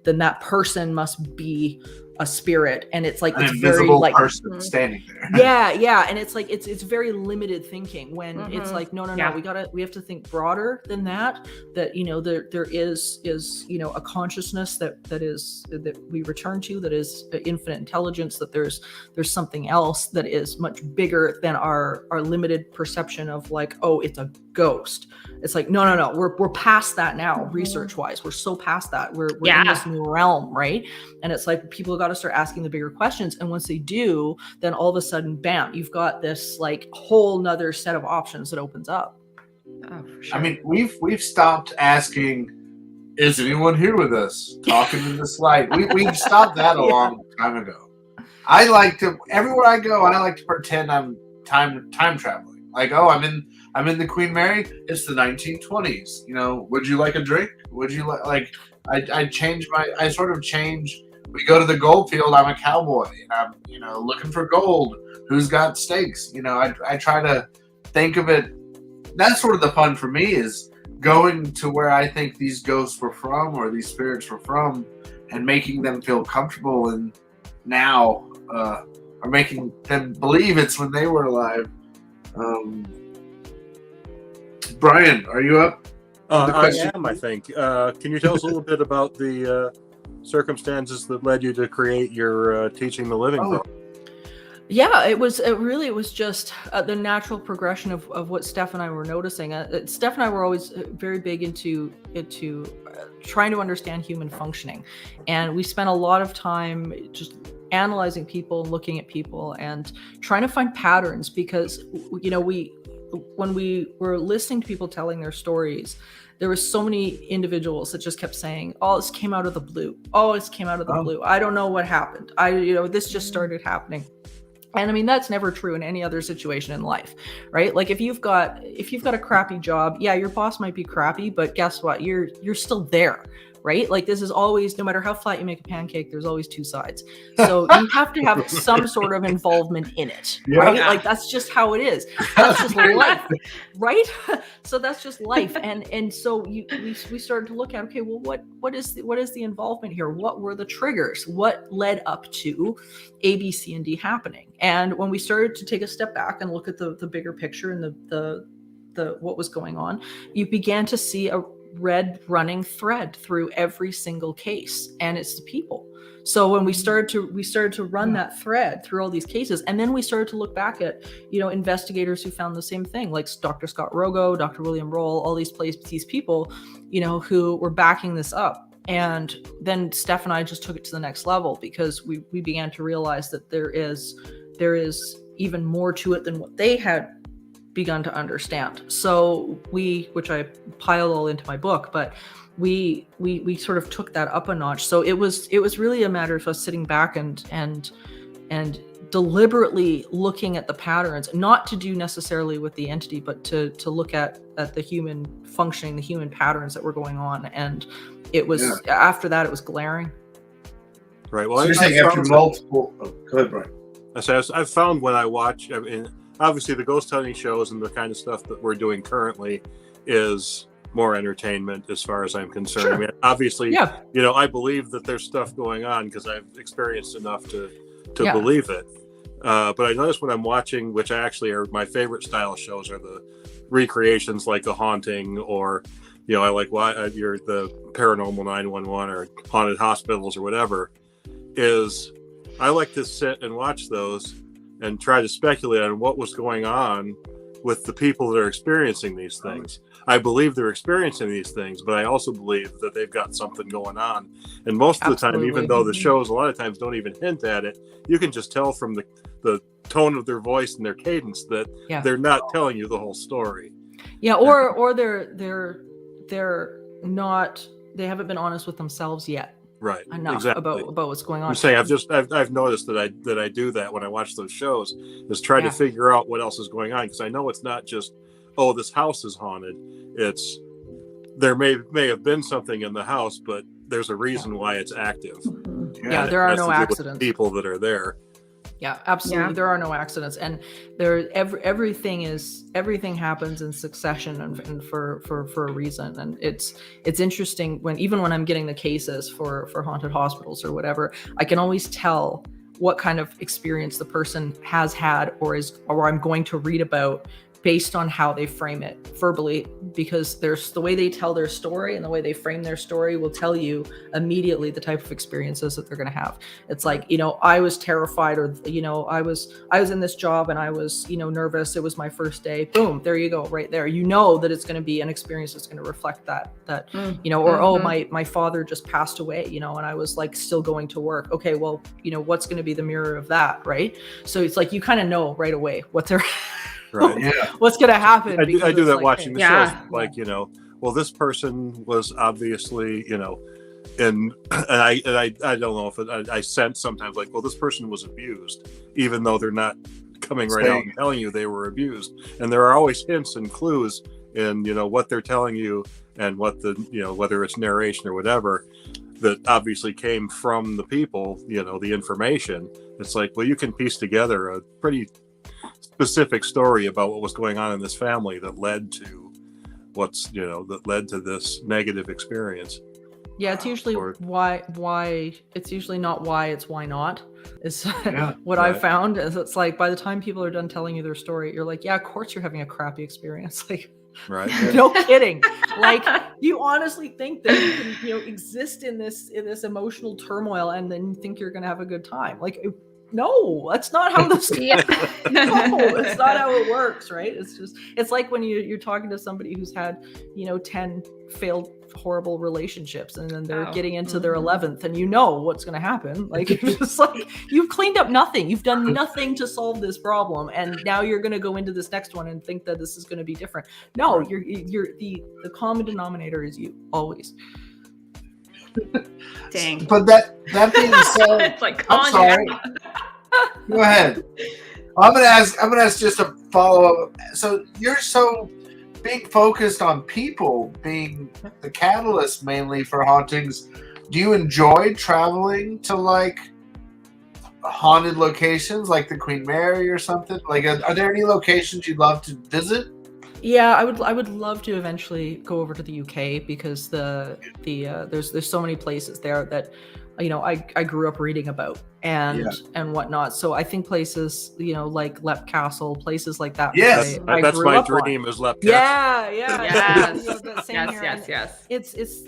then that person must be a spirit, and it's like an it's invisible very like person standing there. yeah, and it's like it's very limited thinking, when it's like no, we have to think broader than that. That there is a consciousness that we return to, that is infinite intelligence, that there's something else that is much bigger than our limited perception of like, oh, it's a ghost. It's like no, we're past that now. Research wise, we're so past that. We're in this new realm, right? And it's like people got to start asking the bigger questions, and once they do, then all of a sudden, bam, you've got this like whole nother set of options that opens up. Oh, for sure. I mean, we've stopped asking, is anyone here with us talking in this light? We've stopped that a long time ago. I like to, everywhere I go, I like to pretend I'm time traveling. Like, oh, I'm in the Queen Mary. It's the 1920s. Would you like a drink? Would you like? I sort of change. We go to the gold field. I'm a cowboy, and I'm looking for gold. Who's got stakes? I try to think of it. That's sort of the fun for me, is going to where I think these ghosts were from, or these spirits were from, and making them feel comfortable, and now or making them believe it's when they were alive. Brian, are you up? I am, I think. Can you tell us a little bit about the circumstances that led you to create your Teaching the Living program? Yeah, it was just the natural progression of what Steph and I were noticing. Steph and I were always very big into trying to understand human functioning, and we spent a lot of time just analyzing people and looking at people and trying to find patterns, because when we were listening to people telling their stories, there were so many individuals that just kept saying, oh, this came out of the blue. Oh, this came out of the blue. I don't know what happened. This just started happening. And I mean, that's never true in any other situation in life, right? Like if you've got a crappy job, yeah, your boss might be crappy, but guess what? You're still there, right? Like this is always, no matter how flat you make a pancake, there's always two sides. So you have to have some sort of involvement in it, right? Like that's just how it is. That's just life, right? So that's just life. And so we started to look at, okay, well, what is the involvement here? What were the triggers? What led up to A, B, C, and D happening? And when we started to take a step back and look at the bigger picture and the what was going on, you began to see a red running thread through every single case, and it's the people. So when we started to run that thread through all these cases, and then we started to look back at investigators who found the same thing, like Dr. Scott Rogo, Dr. William Roll, all these people, who were backing this up. And then Steph and I just took it to the next level, because we began to realize that there is even more to it than what they had begun to understand. So which I pile all into my book, but we sort of took that up a notch. So it was really a matter of us sitting back and deliberately looking at the patterns, not to do necessarily with the entity, but to look at the human functioning, the human patterns that were going on. And it was after that, it was glaring. Right. Well, so you're saying after multiple. Oh, go ahead, Brian. I've found when I watch, obviously the ghost hunting shows and the kind of stuff that we're doing currently is more entertainment as far as I'm concerned. Sure. I mean, obviously, I believe that there's stuff going on because I've experienced enough to believe it. But I notice when I'm watching, which actually are my favorite style of shows, are the recreations like The Haunting, or I like you're the Paranormal 911 or Haunted Hospitals or whatever. Is I like to sit and watch those and try to speculate on what was going on with the people that are experiencing these things. I believe they're experiencing these things, but I also believe that they've got something going on. And most of the time, even though the shows a lot of times don't even hint at it, you can just tell from the tone of their voice and their cadence that they're not telling you the whole story. Yeah, or they haven't been honest with themselves yet. right enough exactly. about what's going on. I'm saying I've noticed that I do that when I watch those shows, is try to figure out what else is going on, because I know it's not just, oh, this house is haunted. It's there may have been something in the house, but there's a reason why it's active. Yeah, there are no accidents. People that are there. Yeah, absolutely. Yeah. There are no accidents, and everything happens in succession and for a reason. And it's interesting when I'm getting the cases for haunted hospitals or whatever, I can always tell what kind of experience the person has had or I'm going to read about based on how they frame it verbally, because there's the way they tell their story and the way they frame their story will tell you immediately the type of experiences that they're going to have. It's like, I was terrified, or, I was in this job and I was, nervous. It was my first day. Boom, there you go, right there. That it's going to be an experience that's going to reflect that, or, oh, my father just passed away, and I was like still going to work. Okay, well, what's going to be the mirror of that, right? So it's like, you kind of know right away what they're right. Yeah. What's going to happen? I do that watching the shows. Like, well, this person was obviously, and I don't know if I sense sometimes like, well, this person was abused, even though they're not coming right out and telling you they were abused. And there are always hints and clues in, what they're telling you, and what the, whether it's narration or whatever, that obviously came from the people, the information. It's like, well, you can piece together a pretty specific story about what was going on in this family that led to this negative experience. Yeah, it's usually why it's usually not why, it's why not is what I've found. Is it's like, by the time people are done telling you their story, you're like, yeah, of course you're having a crappy experience. Like, right. No kidding. Like, you honestly think that you can, exist in this emotional turmoil and then think you're going to have a good time. Like, no, that's not how this no, it's not how it works, right? It's like when you're talking to somebody who's had 10 failed horrible relationships, and then they're getting into their 11th, and what's going to happen. Like, it's just like, you've cleaned up nothing, you've done nothing to solve this problem, and now you're going to go into this next one and think that this is going to be different. No, you're the common denominator is you, always. Dang. But that being said, it's like, I'm sorry. Go ahead. I'm gonna ask just a follow up. So you're so being focused on people being the catalyst mainly for hauntings. Do you enjoy traveling to like haunted locations like the Queen Mary or something? Like, are there any locations you'd love to visit? Yeah, I would love to eventually go over to the UK, because there's so many places there that I grew up reading about and whatnot. So I think places like Lep Castle, places like that. Yes, that's my dream, is Lep Castle. Yeah. Yes. It's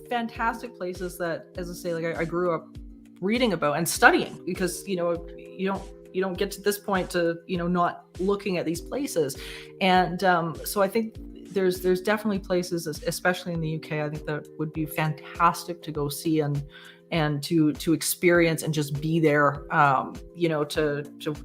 fantastic places that, as I say, like I grew up reading about and studying, because you don't get to this point to not looking at these places. And so I think there's definitely places, especially in the UK, I think that would be fantastic to go see and to experience and just be there, to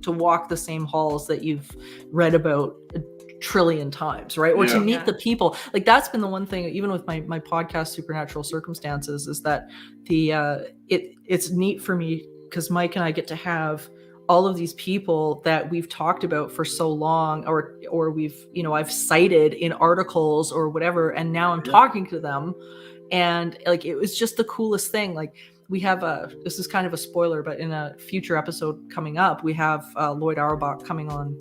walk the same halls that you've read about a trillion times, right? Or to meet the people. Like, that's been the one thing, even with my podcast Supernatural Circumstances, is that it's neat for me, because Mike and I get to have all of these people that we've talked about for so long, or we've, I've cited in articles or whatever, and now I'm talking to them, and like, it was just the coolest thing. Like, we have this is kind of a spoiler, but in a future episode coming up, we have Lloyd Auerbach coming on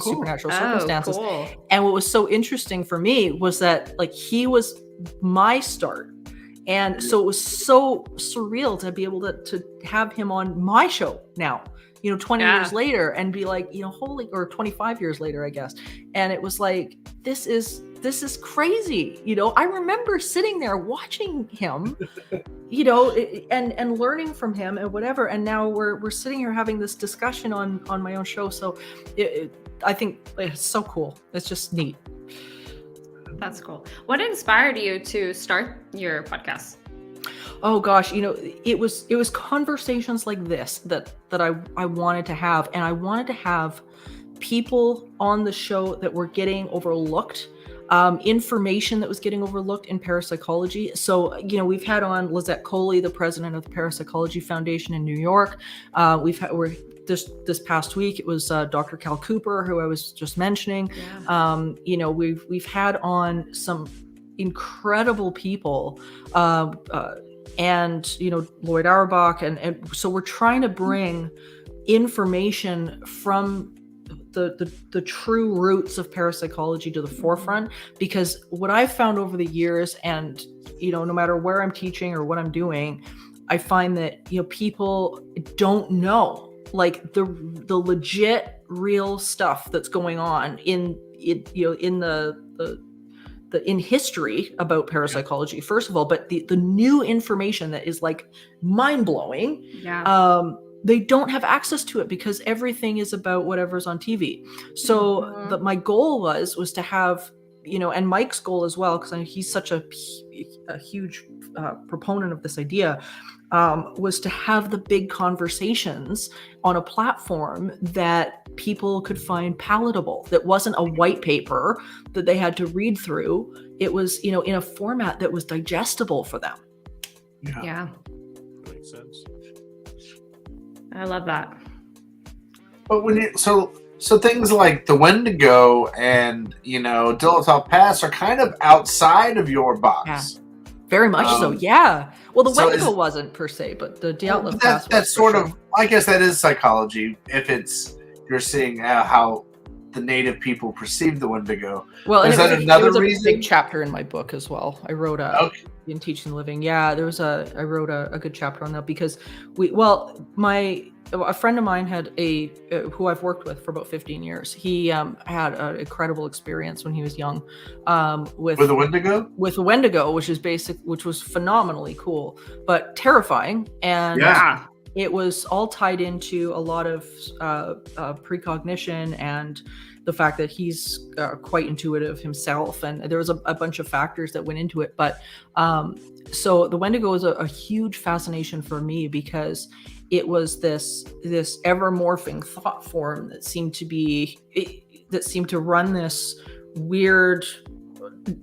Supernatural Circumstances. Cool. And what was so interesting for me was that, like, he was my start. And so it was so surreal to be able to have him on my show now, 20 years later, and be like, or 25 years later, I guess. And it was like, this is crazy. I remember sitting there watching him, and learning from him and whatever. And now we're sitting here having this discussion on my own show. So I think it's so cool. It's just neat. That's cool. What inspired you to start your podcast? Oh gosh, it was conversations like this that I wanted to have, and I wanted to have people on the show that were getting overlooked. information that was getting overlooked in parapsychology. So, we've had on Lizette Coley, the president of the Parapsychology Foundation in New York. This past week, it was Dr. Cal Cooper, who I was just mentioning. Yeah. We've had on some incredible people, and Lloyd Auerbach, and so we're trying to bring information from the true roots of parapsychology to the forefront, because what I've found over the years, and no matter where I'm teaching or what I'm doing, I find that people don't know like the legit real stuff that's going on in history about parapsychology, first of all, but the new information that is like mind-blowing. They don't have access to it because everything is about whatever's on TV. So my goal was to have, and Mike's goal as well, because he's such a huge proponent of this idea, was to have the big conversations on a platform that people could find palatable, that wasn't a white paper that they had to read through. It was, in a format that was digestible for them. Yeah. Makes sense. I love that. But so things like the Wendigo and Dilettante Pass are kind of outside of your box. Yeah. Very much so. Yeah. Well, the so Wendigo wasn't per se, but the Dilettante Pass. That's sort of. I guess that is psychology. If you're seeing how the native people perceive the Wendigo. Well, is that another reason? A big chapter in my book as well. I wrote in Teaching the Living. Yeah, I wrote a good chapter on that because a friend of mine had who I've worked with for about 15 years. He had an incredible experience when he was young with a Wendigo. With a Wendigo, which was phenomenally cool, but terrifying. And it was all tied into a lot of precognition and the fact that he's quite intuitive himself, and there was a bunch of factors that went into it. But so the Wendigo was a huge fascination for me because it was this ever morphing thought form that seemed to run this weird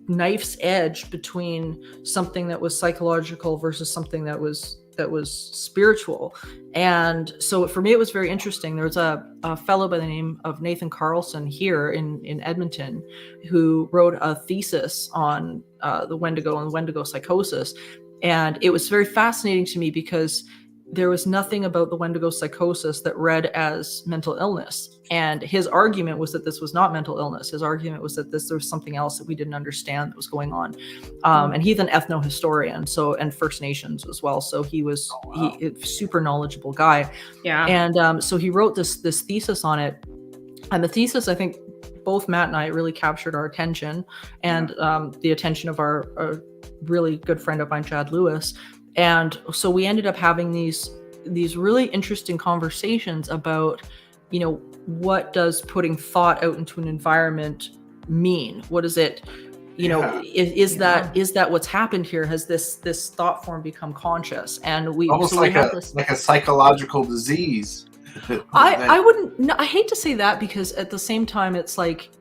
knife's edge between something that was psychological versus something that was spiritual. And so for me, it was very interesting. There was a fellow by the name of Nathan Carlson here in Edmonton who wrote a thesis on the Wendigo and Wendigo psychosis. And it was very fascinating to me because there was nothing about the Wendigo psychosis that read as mental illness. And his argument was that this was not mental illness. His argument was that there was something else that we didn't understand that was going on. And he's an ethno-historian, and First Nations as well. So he was a super knowledgeable guy. Yeah. And so he wrote this thesis on it. And the thesis, I think both Matt and I really captured our attention and the attention of our really good friend of mine, Chad Lewis. And so we ended up having these really interesting conversations about, what does putting thought out into an environment mean? What is it, is that what's happened here? Has this thought form become conscious? And we almost like a psychological disease. I hate to say that because at the same time it's like,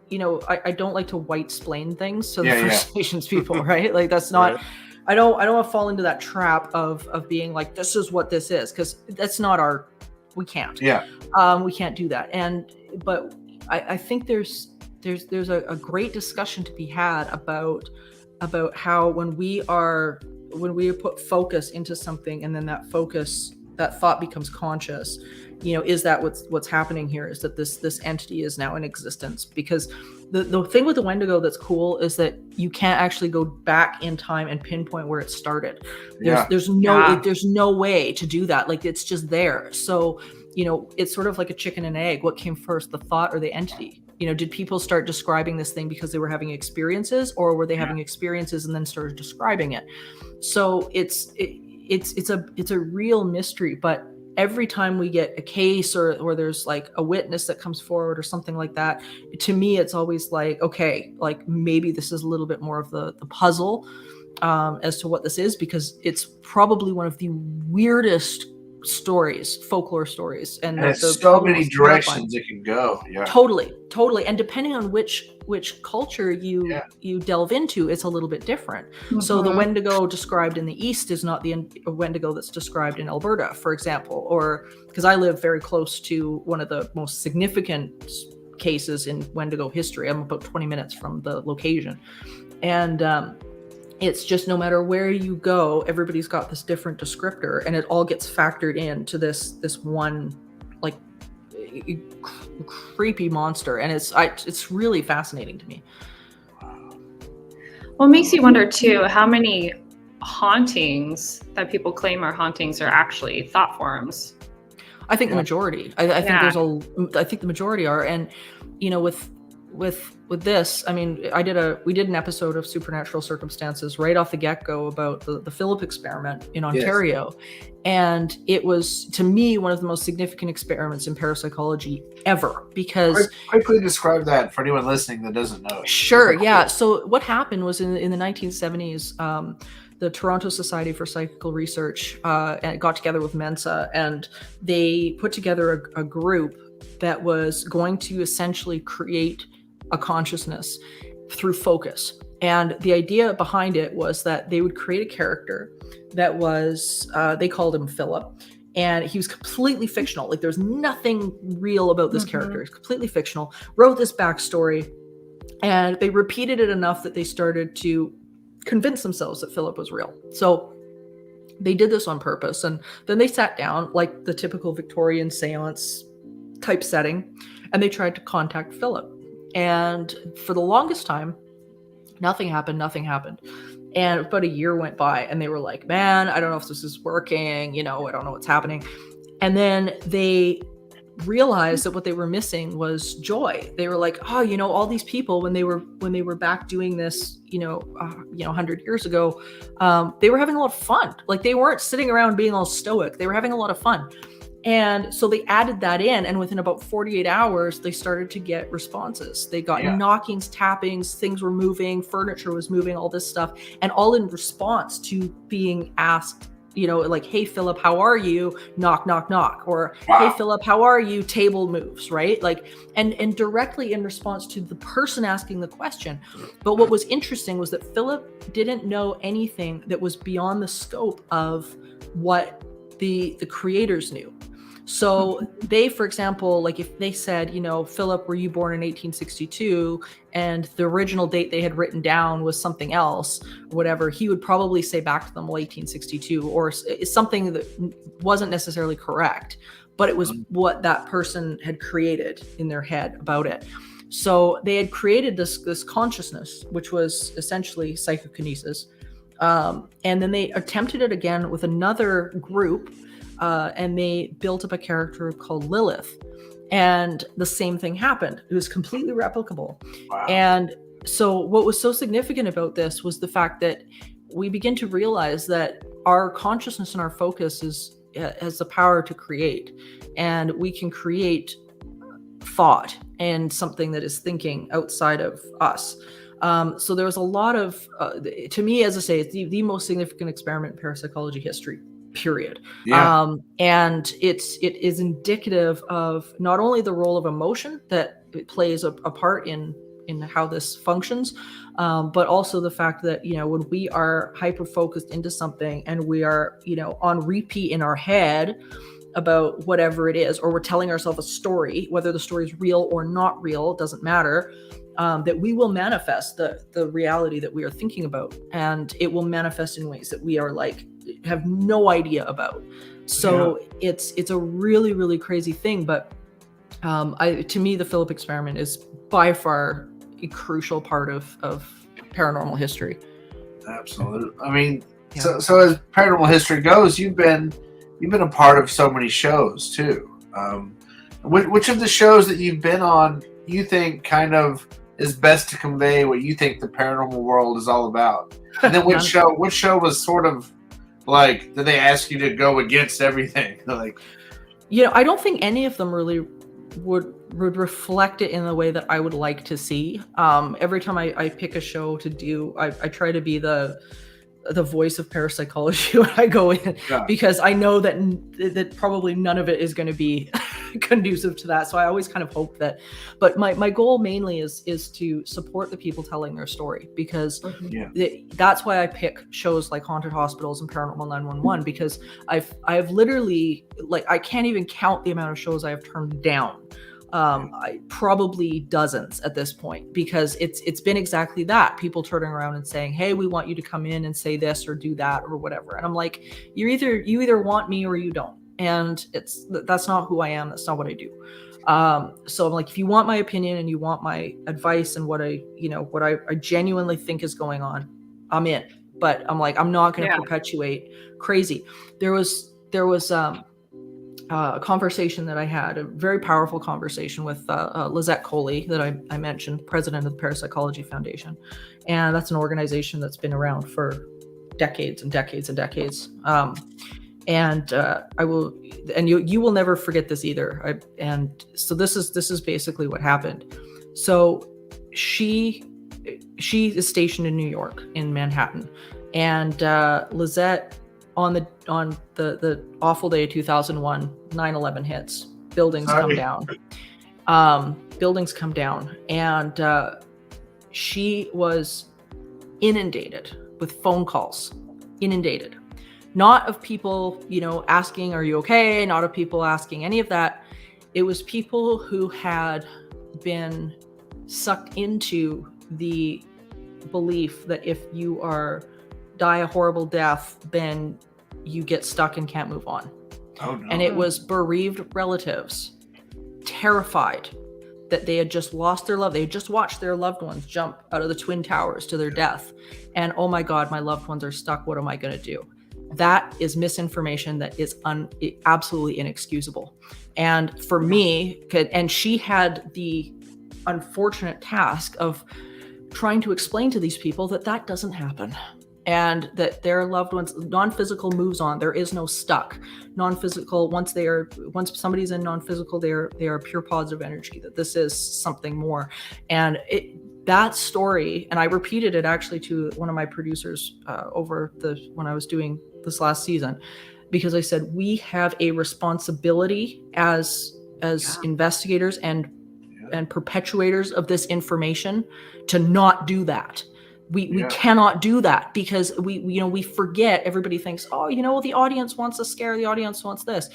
I don't like to white-splain things to the First Nations people, right? Like that's not. Right. I don't want to fall into that trap of being like, this is what this is, because that's not we can't. Yeah. We can't do that. But I think there's a great discussion to be had about how when we put focus into something and then that thought becomes conscious, is that what's happening here? Is that this entity is now in existence? Because the thing with the Wendigo that's cool is that you can't actually go back in time and pinpoint where it started. There's no way to do that. Like it's just there. So, it's sort of like a chicken and egg. What came first, the thought or the entity? Did people start describing this thing because they were having experiences, or were they having experiences and then started describing it? So it's a real mystery, but every time we get a case or there's like a witness that comes forward or something like that, to me, it's always like, okay, like maybe this is a little bit more of the puzzle as to what this is, because it's probably one of the weirdest stories, folklore stories, and there's so many directions it can go. Yeah, totally. And depending on which culture you delve into, it's a little bit different. So the Wendigo described in the East is not the Wendigo that's described in Alberta, for example, or because I live very close to one of the most significant cases in Wendigo history. I'm about 20 minutes from the location, and it's just no matter where you go, everybody's got this different descriptor, and it all gets factored into this one like creepy monster, and it's really fascinating to me. Well, it makes you wonder too how many hauntings that people claim are hauntings are actually thought forms. I think the majority. I think the majority are, and with this, I mean, we did an episode of Supernatural Circumstances right off the get-go about the Philip experiment in Ontario. Yes. And it was, to me, one of the most significant experiments in parapsychology ever, because quickly describe that for anyone listening that doesn't know. Sure. Yeah. So what happened was in the 1970s, the Toronto Society for Psychical Research got together with Mensa, and they put together a group that was going to essentially create a consciousness through focus. And the idea behind it was that they would create a character that was, they called him Philip, and he was completely fictional. Like, there's nothing real about this character. He's completely fictional. Wrote this backstory, and they repeated it enough that they started to convince themselves that Philip was real. So they did this on purpose, and then they sat down like the typical Victorian seance type setting, and they tried to contact Philip. And for the longest time, nothing happened. And about a year went by, and they were like, man, I don't know if this is working, I don't know what's happening. And then they realized that what they were missing was joy. They were like, oh, all these people, when they were back doing this, 100 years ago, they were having a lot of fun. Like, they weren't sitting around being all stoic. They were having a lot of fun. And so they added that in, and within about 48 hours, they started to get responses. They got knockings, tappings, things were moving, furniture was moving, all this stuff, and all in response to being asked, like, hey, Philip, how are you? Knock, knock, knock. Or, hey, Philip, how are you? Table moves, right? Like, and directly in response to the person asking the question. But what was interesting was that Philip didn't know anything that was beyond the scope of what the creators knew. So they, for example, like if they said, Philip, were you born in 1862? And the original date they had written down was something else, whatever, he would probably say back to them, well, 1862, or something that wasn't necessarily correct, but it was what that person had created in their head about it. So they had created this consciousness, which was essentially psychokinesis. And then they attempted it again with another group, and they built up a character called Lilith, and the same thing happened. It was completely replicable. Wow. And so what was so significant about this was the fact that we begin to realize that our consciousness and our focus has the power to create, and we can create thought and something that is thinking outside of us. So there was a lot of, to me, as I say, it's the most significant experiment in parapsychology history, period. Yeah. And it is indicative of not only the role of emotion that it plays a part in how this functions, but also the fact that, when we are hyper-focused into something and we are, on repeat in our head about whatever it is, or we're telling ourselves a story, whether the story is real or not real, doesn't matter, that we will manifest the reality that we are thinking about, and it will manifest in ways that we are have no idea about. So it's a really, really crazy thing. But to me, the Philip experiment is by far a crucial part of paranormal history. Absolutely. I mean, so as paranormal history goes, you've been a part of so many shows too. Which of the shows that you've been on you think kind of is best to convey what you think the paranormal world is all about? And then which show was sort of like, did they ask you to go against everything? I don't think any of them really would reflect it in the way that I would like to see. Every time I pick a show to do, I try to be the the voice of parapsychology when I go in, because I know that probably none of it is going to be conducive to that. So I always kind of hope that, but my goal mainly is to support the people telling their story, because that's why I pick shows like Haunted Hospitals and Paranormal 911, because I've literally, like, I can't even count the amount of shows I have turned down. Probably dozens at this point, because it's been exactly that. People turning around and saying, hey, we want you to come in and say this or do that or whatever. And I'm like, you either want me or you don't. And that's not who I am. That's not what I do. So I'm like, if you want my opinion and you want my advice and what I genuinely think is going on, I'm in. But I'm like, I'm not going to perpetuate crazy. There was a conversation that I had, a very powerful conversation with Lizette Coley that I mentioned, president of the Parapsychology Foundation. And that's an organization that's been around for decades and decades and decades. You will never forget this either. So this is basically what happened. So she is stationed in New York, in Manhattan, and Lizette, on the awful day of 2001, 9/11 hits. Buildings come down, and she was inundated with phone calls. Inundated. Not of people, asking, are you okay? Not of people asking any of that. It was people who had been sucked into the belief that if you die a horrible death, then you get stuck and can't move on. Oh, no. And it was bereaved relatives, terrified that they had just lost their love. They had just watched their loved ones jump out of the Twin Towers to their death. And oh my God, my loved ones are stuck. What am I going to do? That is misinformation that is absolutely inexcusable. And for me, and she had the unfortunate task of trying to explain to these people that doesn't happen, and that their loved ones, non-physical moves on. There is no stuck. Non-physical, once somebody's in non-physical, they are pure positive energy, that this is something more. And that story, and I repeated it actually to one of my producers when I was doing this last season, because I said, we have a responsibility as investigators and perpetuators of this information to not do that. We cannot do that, because we forget. Everybody thinks, the audience wants a scare, the audience wants this.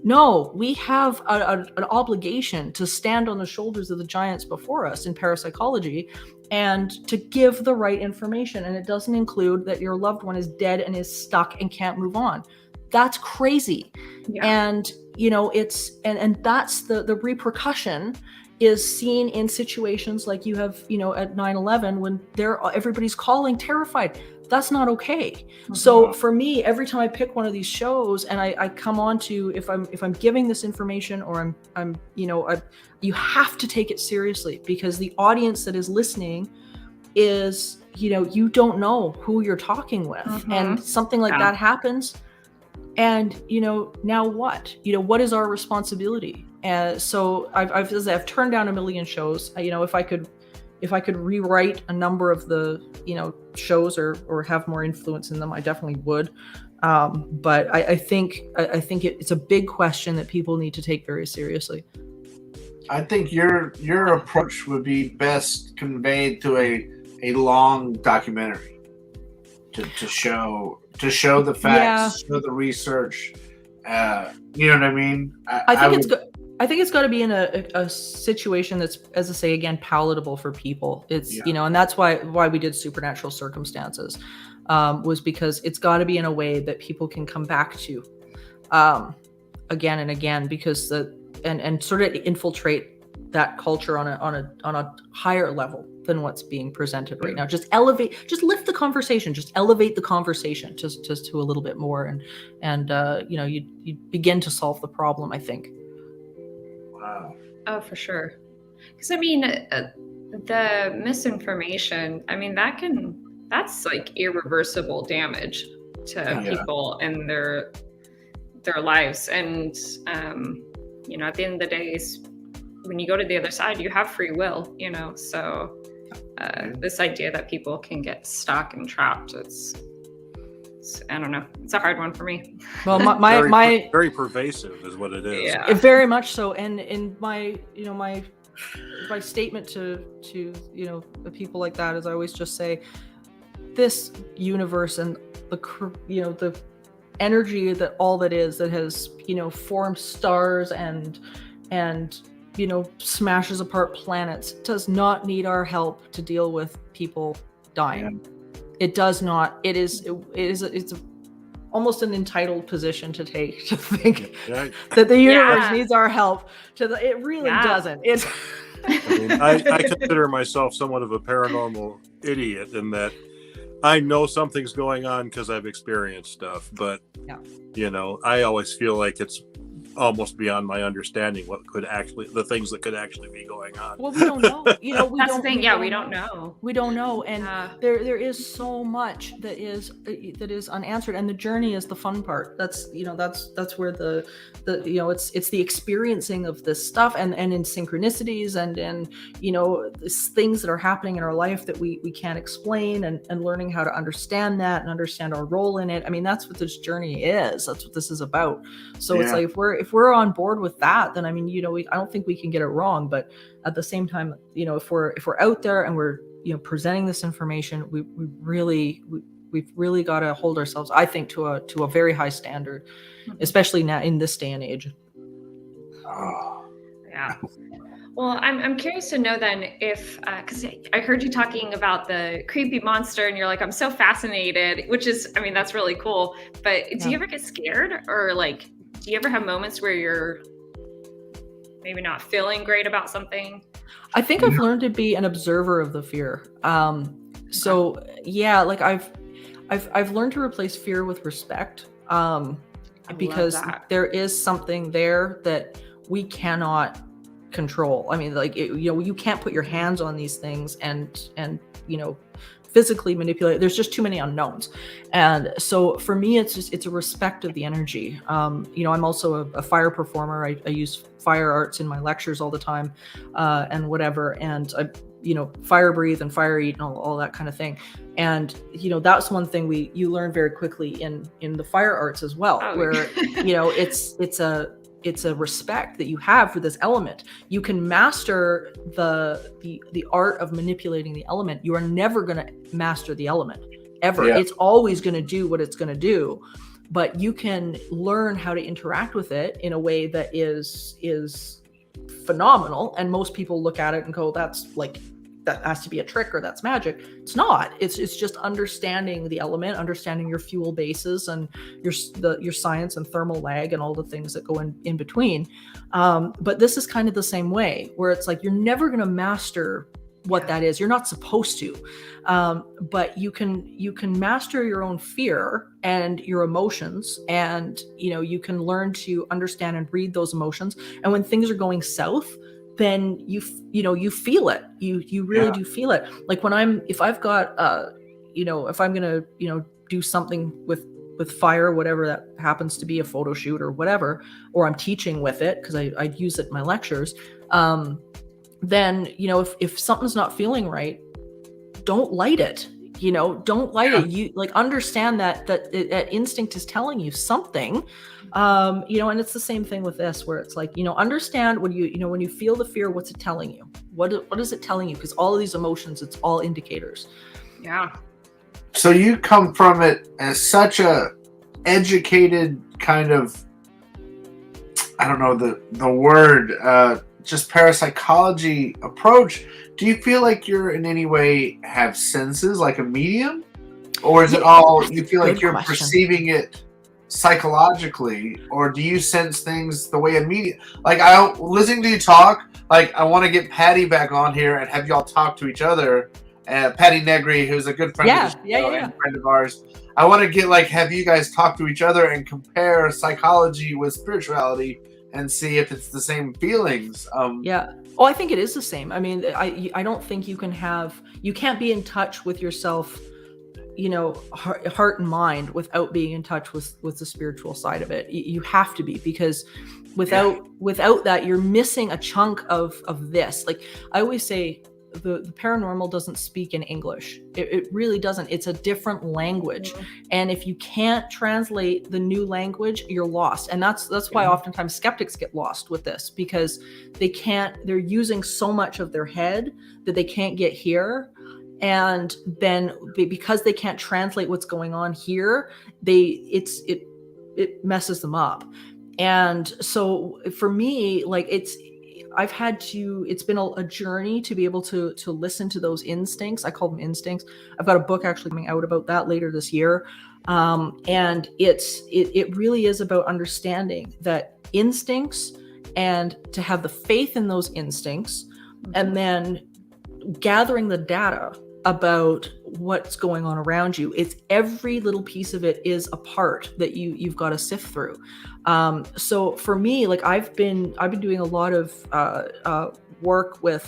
No, we have an obligation to stand on the shoulders of the giants before us in parapsychology and to give the right information. And it doesn't include that your loved one is dead and is stuck and can't move on. That's crazy. Yeah. And, and that's the repercussion is seen in situations like you have, at 9/11, when everybody's calling terrified. That's not okay. Mm-hmm. So for me, every time I pick one of these shows and I come on to, if I'm giving this information, or you have to take it seriously, because the audience that is listening is, you don't know who you're talking with. Mm-hmm. And something like that happens. And, now what? What is our responsibility? So I've turned down a million shows. If I could rewrite a number of the, shows or have more influence in them, I definitely would. But I think it's a big question that people need to take very seriously. I think your approach would be best conveyed to a long documentary to show the facts, show the research. You know what I mean? I think it's got to be in a situation that's, as I say again, palatable for people. It's and that's why we did Supernatural Circumstances, was because it's got to be in a way that people can come back to, again and again, because and sort of infiltrate that culture on a higher level than what's being presented right now. Just lift the conversation, just elevate the conversation just to a little bit more, and you begin to solve the problem, I think. Wow. Oh, for sure. Because the misinformation, that's like irreversible damage to people and their lives. And at the end of the day, when you go to the other side, you have free will, so this idea that people can get stuck and trapped, I don't know. It's a hard one for me. Well, very pervasive is what it is. Yeah. Very much so. And in my statement to the people like that is I always just say this universe and the energy that all that is that has formed stars and smashes apart planets does not need our help to deal with people dying. Yeah. It does not. It's almost an entitled position to take, to think that the universe needs our help. It really doesn't. It's. I consider myself somewhat of a paranormal idiot in that I know something's going on because I've experienced stuff, but I always feel like it's almost beyond my understanding the things that could actually be going on. Well, we don't know. That's the thing. We don't know. We don't know, and there is so much that is unanswered, and the journey is the fun part. That's that's where the it's the experiencing of this stuff, and in synchronicities, and in things that are happening in our life that we can't explain, and learning how to understand that and understand our role in it. I me're that's what this journey is. That's what this is about. So it's like if we're on board with that, then I don't think we can get it wrong. But at the same time, if we're out there and we're presenting this information, we've really got to hold ourselves, I think, to a very high standard, especially now in this day and age. Oh. Yeah. Well, I'm curious to know then if, because I heard you talking about the creepy monster and you're like, I'm so fascinated, which is, that's really cool. But do you ever get scared, or do you ever have moments where you're maybe not feeling great about something? I think I've learned to be an observer of the fear. So yeah, I've learned to replace fear with respect, because there is something there that we cannot control. You can't put your hands on these things and physically manipulate. There's just too many unknowns. And so for me, it's a respect of the energy. I'm also a fire performer. I use fire arts in my lectures all the time, and whatever. And I, fire breathe and fire eat and all that kind of thing. And, that's one thing you learn very quickly in the fire arts as well, where, it's a respect that you have for this element. You can master the art of manipulating the element. You are never going to master the element ever. Yeah. It's always going to do what it's going to do, but you can learn how to interact with it in a way that is phenomenal. And most people look at it and go, that has to be a trick, or that's magic. It's not. It's just understanding the element, understanding your fuel bases and your science and thermal lag and all the things that go in between. But this is kind of the same way, where it's like you're never going to master what that is. You're not supposed to, but you can master your own fear and your emotions, and you can learn to understand and read those emotions. And when things are going south, then you feel it. You really do feel it. Like if I'm gonna do something with fire, whatever that happens to be, a photo shoot or whatever, or I'm teaching with it because I use it in my lectures. Then if something's not feeling right, don't light it. Don't light it. You understand that instinct is telling you something. And it's the same thing with this, where it's understand when you feel the fear, what's it telling you? What is it telling you? Because all of these emotions, it's all indicators. Yeah. So you come from it as such a educated kind of, I don't know the word, just parapsychology approach. Do you feel like you're in any way have senses, like a medium? Or is it all, you feel like you're perceiving it psychologically, or do you sense things the way a medium? Listening to you talk, I want to get Patty back on here and have y'all talk to each other. Patty Negri, who's a good friend of the show and friend of ours. I want to get have you guys talk to each other and compare psychology with spirituality and see if it's the same feelings. I think it is the same. I don't think you can't be in touch with yourself, heart and mind, without being in touch with the spiritual side of it. You have to be, because without that, you're missing a chunk of this. I always say, the paranormal doesn't speak in English. It really doesn't. It's a different language. And if you can't translate the new language, you're lost. And that's why oftentimes skeptics get lost with this, because they're using so much of their head that they can't get here. And then because they can't translate what's going on here, it messes them up. And so for me, like it's been a journey to be able to listen to those instincts. I call them instincts. I've got a book actually coming out about that later this year. And it really is about understanding that instincts and to have the faith in those instincts, and then gathering the data about what's going on around you. It's every little piece of it is a part that you've got to sift through. So for me, like I've been doing a lot of work with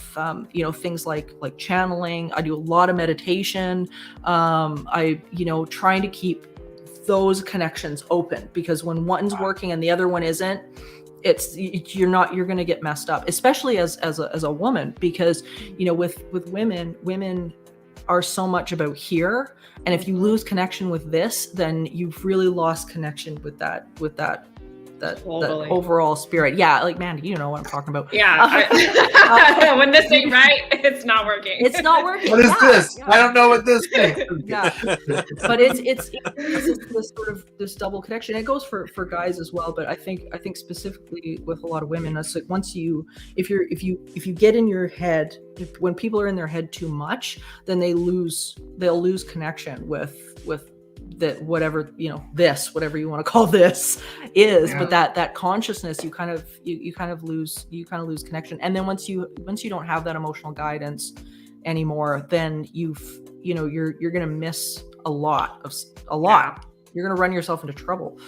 things like channeling. I do a lot of meditation. Trying to keep those connections open, because when one's working and the other one isn't, you're going to get messed up, especially as a woman, because with women are so much about here, and if you lose connection with this, then you've really lost connection with that Totally. that overall spirit. Yeah, like Mandy, you know what I'm talking about. Yeah. When this ain't right, it's not working. It's not working. What is this? Yeah. I don't know what this is. Yeah, but it's this sort of this double connection. It goes for guys as well, but I think specifically with a lot of women, it's like once if you get in your head, when people are in their head too much, then they'll lose connection with that whatever whatever you want to call this is. Yeah. But that consciousness, you kind of lose connection. And then once you don't have that emotional guidance anymore, then you're gonna miss a lot. Yeah. You're gonna run yourself into trouble.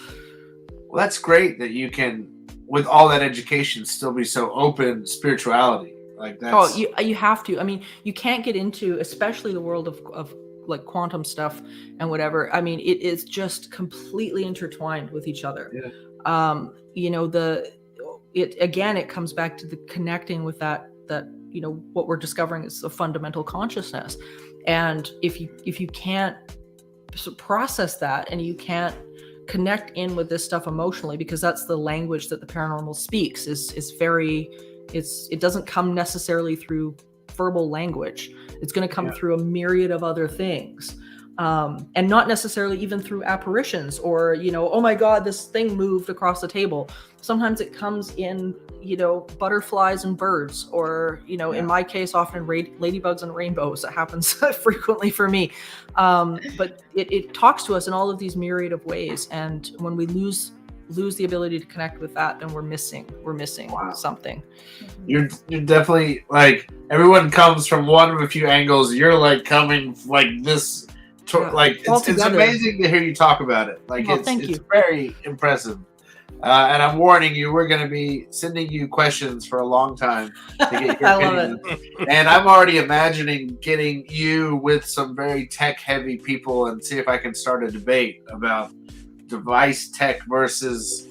Well, that's great that you can, with all that education, still be so open spirituality. Like that. Oh, you have to. I mean, you can't get into, especially the world of like quantum stuff and whatever. I mean, it is just completely intertwined with each other. Yeah. It comes back to the connecting with that what we're discovering is a fundamental consciousness. And if you can't process that, and you can't connect in with this stuff emotionally, because that's the language that the paranormal speaks, it doesn't come necessarily through verbal language. It's going to come through a myriad of other things, and not necessarily even through apparitions or oh my god, this thing moved across the table. Sometimes it comes in butterflies and birds, or in my case often ladybugs and rainbows. That happens frequently for me, but it talks to us in all of these myriad of ways, and when we lose the ability to connect with that, then we're missing something. You're definitely, like, everyone comes from one of a few angles. You're like coming like this, like it's amazing to hear you talk about it. Like, it's very impressive. And I'm warning you, we're going to be sending you questions for a long time to get your opinion. And I'm already imagining getting you with some very tech heavy people and see if I can start a debate about device tech versus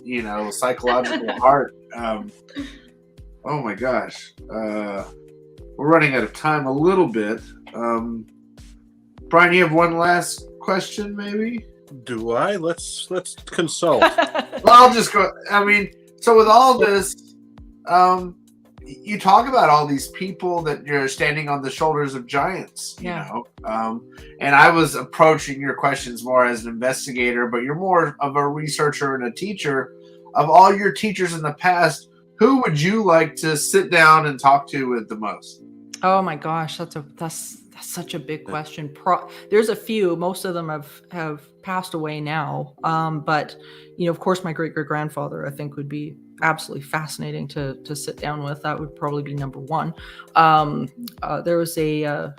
psychological art. Oh my gosh, we're running out of time a little bit. Brian, you have one last question, maybe? Do I? Let's consult. Well, I'll just go. I mean, so with all this, you talk about all these people that you're standing on the shoulders of giants, and I was approaching your questions more as an investigator, but you're more of a researcher and a teacher. Of all your teachers in the past, who would you like to sit down and talk to with the most? Oh my gosh, that's such a big question. There's a few. Most of them have passed away now, but of course, my great-great-grandfather, I think, would be absolutely fascinating to sit down with. That would probably be number one. There was a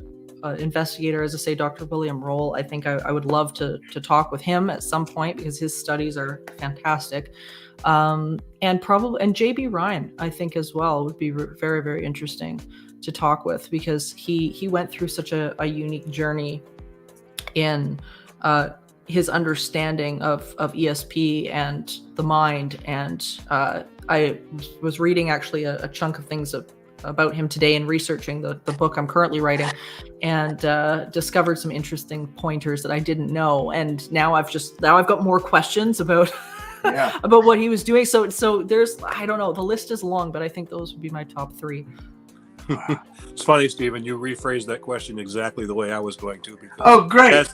investigator, as I say, Dr. William Roll. I think I would love to talk with him at some point, because his studies are fantastic. And JB Ryan, I think, as well, would be very, very interesting to talk with, because he went through such a unique journey in his understanding of ESP and the mind. And I was reading actually a chunk of things about him today in researching the book I'm currently writing, and discovered some interesting pointers that I didn't know. And now I've got more questions about about what he was doing. So there's, I don't know, the list is long, but I think those would be my top 3. It's funny, Stephen, you rephrased that question exactly the way I was going to. Because great! As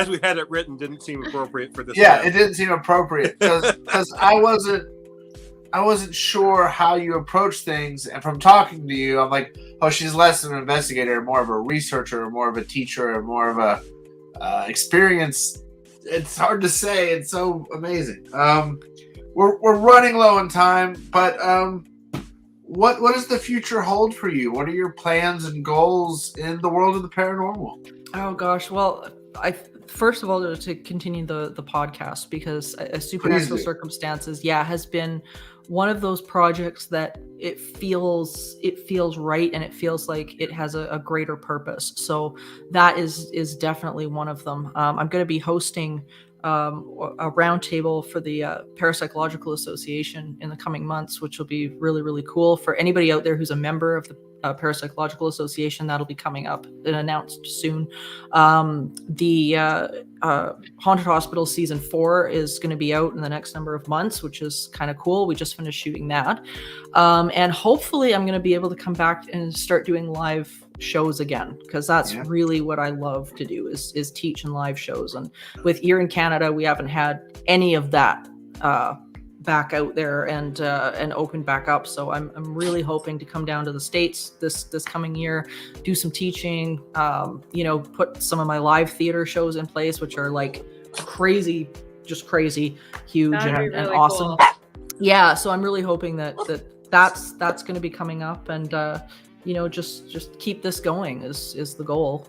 we had it written, didn't seem appropriate for this. Yeah, it didn't seem appropriate because I wasn't sure how you approach things, and from talking to you, I'm like, oh, she's less of an investigator, more of a researcher, more of a teacher, more of a experience. It's hard to say. It's so amazing. We're running low on time, but what does the future hold for you? What are your plans and goals in the world of the paranormal? Oh gosh, well, first of all, to continue the podcast, because Supernatural Circumstances, has been one of those projects that it feels right, and it feels like it has a greater purpose. So that is definitely one of them. I'm going to be hosting a roundtable for the Parapsychological Association in the coming months, which will be really, really cool for anybody out there who's a member of the Parapsychological Association. That'll be coming up and announced soon. The Haunted Hospital season 4 is going to be out in the next number of months, which is kind of cool. We just finished shooting that, and hopefully I'm going to be able to come back and start doing live shows again, because that's really what I love to do is teach and live shows. And with Ear in Canada, we haven't had any of that back out there and open back up. So I'm really hoping to come down to the States this coming year, do some teaching, put some of my live theater shows in place, which are like crazy, just crazy, huge and awesome. Cool. Yeah. So I'm really hoping that's going to be coming up, and just keep this going is the goal,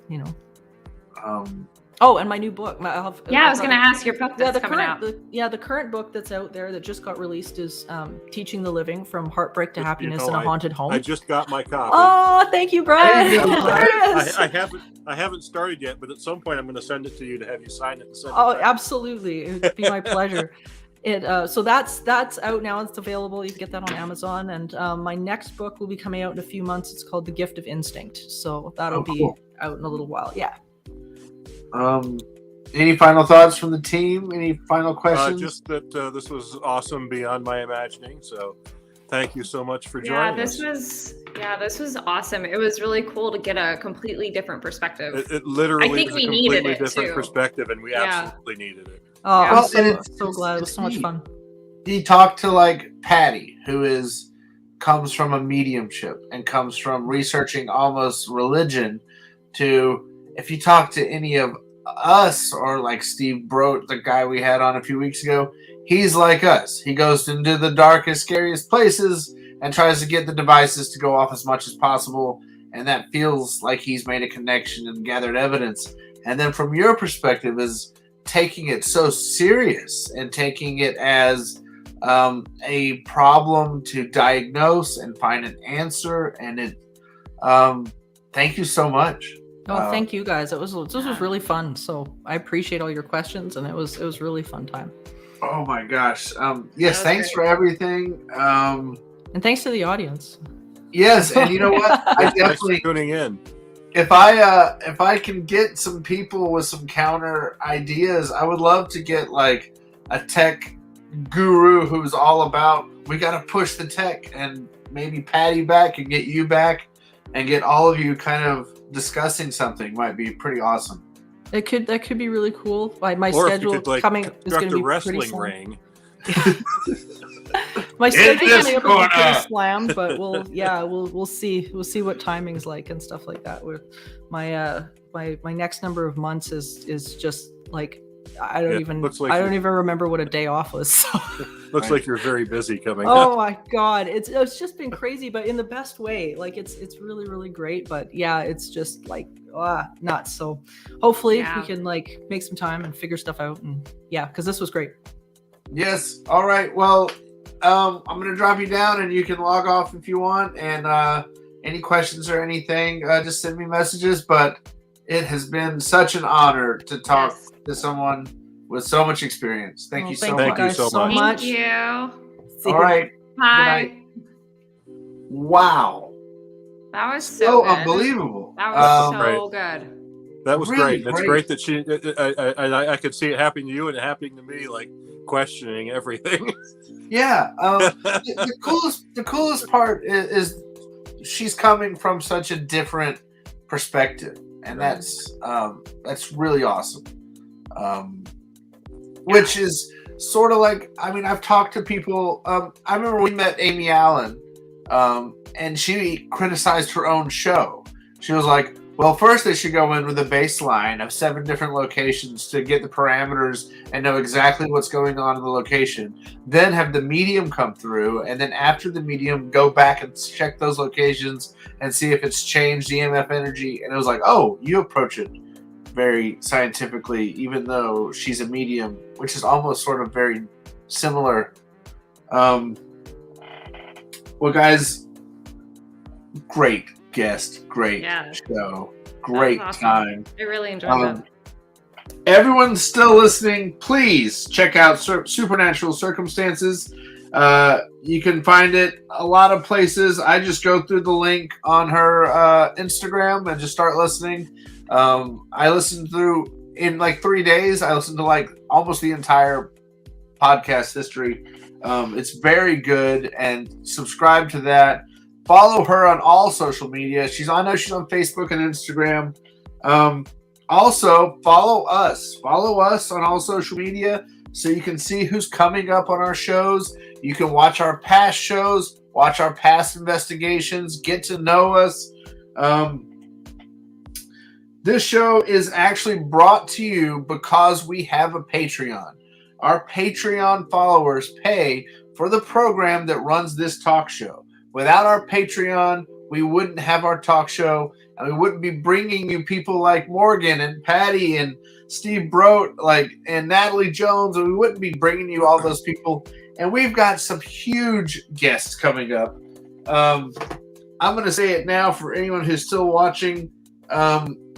and my new book. I was going to ask your book that's coming out. The current book that's out there that just got released is Teaching the Living from Heartbreak to Happiness in a Haunted Home. I just got my copy. Oh, thank you, Brian. I haven't started yet, but at some point I'm going to send it to you to have you sign it. And send it absolutely. It would be my pleasure. So that's out now. It's available. You can get that on Amazon. And my next book will be coming out in a few months. It's called The Gift of Instinct. So that'll be out in a little while. Yeah. Any final thoughts from the team? Any final questions? Just that this was awesome beyond my imagining. So thank you so much for joining us. This was awesome. It was really cool to get a completely different perspective. It literally is a completely different perspective, and we absolutely needed it. Oh, I'm so glad. It was so much fun. He talked to like Patty, who comes from a mediumship and comes from researching almost religion, to if you talk to any of us, or like Steve Brote, the guy we had on a few weeks ago, he's like us. He goes into the darkest, scariest places and tries to get the devices to go off as much as possible. And that feels like he's made a connection and gathered evidence. And then from your perspective is taking it so serious and taking it as a problem to diagnose and find an answer. And thank you so much. Oh, thank you guys. This was really fun. So I appreciate all your questions, and it was really fun time. Oh my gosh. Yes, thanks for everything. And thanks to the audience. Yes, and you know what? I definitely tuning in. If I can get some people with some counter ideas, I would love to get like a tech guru who's all about, we got to push the tech, and maybe Patty back and get you back and get all of you kind of discussing something. Might be pretty awesome. That could be really cool. My schedule coming is going to be pretty ring. My schedule coming up will be pretty slammed, but we'll see. We'll see what timing's like and stuff like that. With my next number of months is just like I don't even remember what a day off was. So. Looks like you're very busy coming up. Oh my God. It's just been crazy, but in the best way. Like it's really, really great. But yeah, it's just like nuts. So hopefully we can like make some time and figure stuff out. And because this was great. Yes. All right. Well, I'm going to drop you down and you can log off if you want. And any questions or anything, just send me messages. But it has been such an honor to talk to someone with so much experience. Thank you so much. Thank you so much. Thank you. All right. Bye. Good night. Wow. That was So so good. unbelievable. That was so Right. good. That was Really great. It's great that she. I could see it happening to you and happening to me, like questioning everything. Yeah. The coolest part is she's coming from such a different perspective, and that's really awesome. Which is sort of like, I mean, I've talked to people. I remember we met Amy Allen, and she criticized her own show. She was like, well, first they should go in with a baseline of 7 different locations to get the parameters and know exactly what's going on in the location. Then have the medium come through, and then after the medium, go back and check those locations and see if it's changed the EMF energy. And it was like, oh, you approach it very scientifically, even though she's a medium, which is almost sort of very similar. Well, guys, great guest, great show, great awesome. time. I really enjoyed that. Everyone still listening, please check out Supernatural Circumstances. You can find it a lot of places. I just go through the link on her Instagram and just start listening. I listened through in like 3 days. I listened to like almost the entire podcast history. It's very good, and subscribe to that. Follow her on all social media. I know she's on Facebook and Instagram. Also, follow us. Follow us on all social media so you can see who's coming up on our shows. You can watch our past shows, watch our past investigations, get to know us. This show is actually brought to you because we have a Patreon. Our Patreon followers pay for the program that runs this talk show. Without our Patreon, we wouldn't have our talk show, and we wouldn't be bringing you people like Morgan and Patty and Steve Brote, and Natalie Jones, and we wouldn't be bringing you all those people. And we've got some huge guests coming up. I'm going to say it now for anyone who's still watching.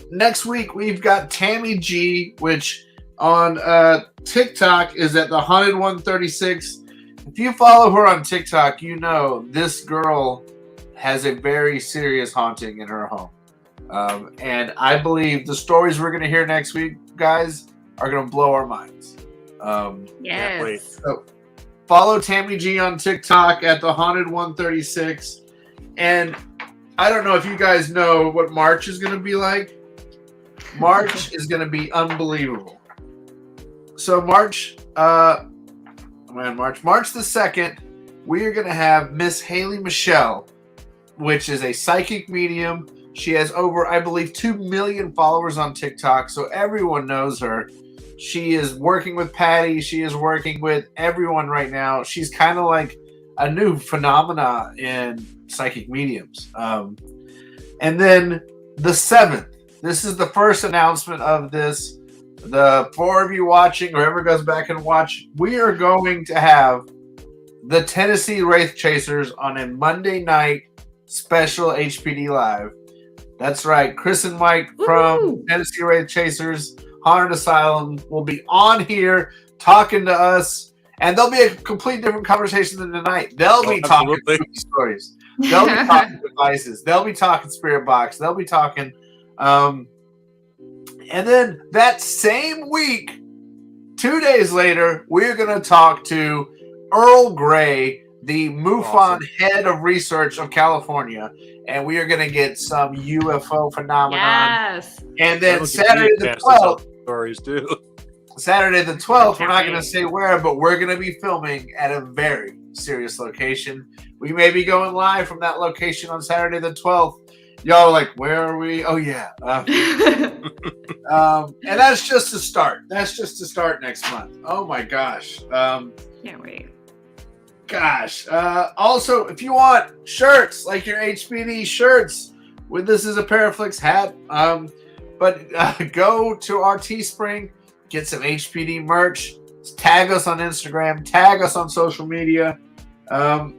Next week, we've got Tammy G, which on TikTok is at the Haunted 136. If you follow her on TikTok, you know this girl has a very serious haunting in her home. And I believe the stories we're going to hear next week, guys, are going to blow our minds. Yes. So follow Tammy G on TikTok at the Haunted 136. And I don't know if you guys know what March is going to be like. March is going to be unbelievable. So March the 2nd, we are going to have Miss Haley Michelle, which is a psychic medium. She has over, I believe, 2 million followers on TikTok, so everyone knows her. She is working with Patty. She is working with everyone right now. She's kind of like a new phenomena in psychic mediums. And then the 7th, this is the first announcement of this. The 4 of you watching, or whoever goes back and watch, we are going to have the Tennessee Wraith Chasers on a Monday night special HPD Live. That's right. Chris and Mike from Tennessee Wraith Chasers, Haunted Asylum will be on here talking to us, and there'll be a complete different conversation than tonight. They'll be talking spooky stories. They'll be talking devices. They'll be talking spirit box. They'll be talking. And then that same week, 2 days later, we're going to talk to Earl Grey, the MUFON head of research of California, and we are going to get some UFO phenomenon. Yes. And then Saturday the 12th, stories too. Saturday the 12th, we're not going to say where, but we're going to be filming at a very serious location. We may be going live from that location on Saturday the 12th. Y'all are like, where are we? Oh, yeah. And that's just to start. That's just to start next month. Oh, my gosh. Can't wait. Gosh. Also, if you want shirts, like your HPD shirts, with this is a Paraflix hat. But go to our Teespring, get some HPD merch, tag us on Instagram, tag us on social media. And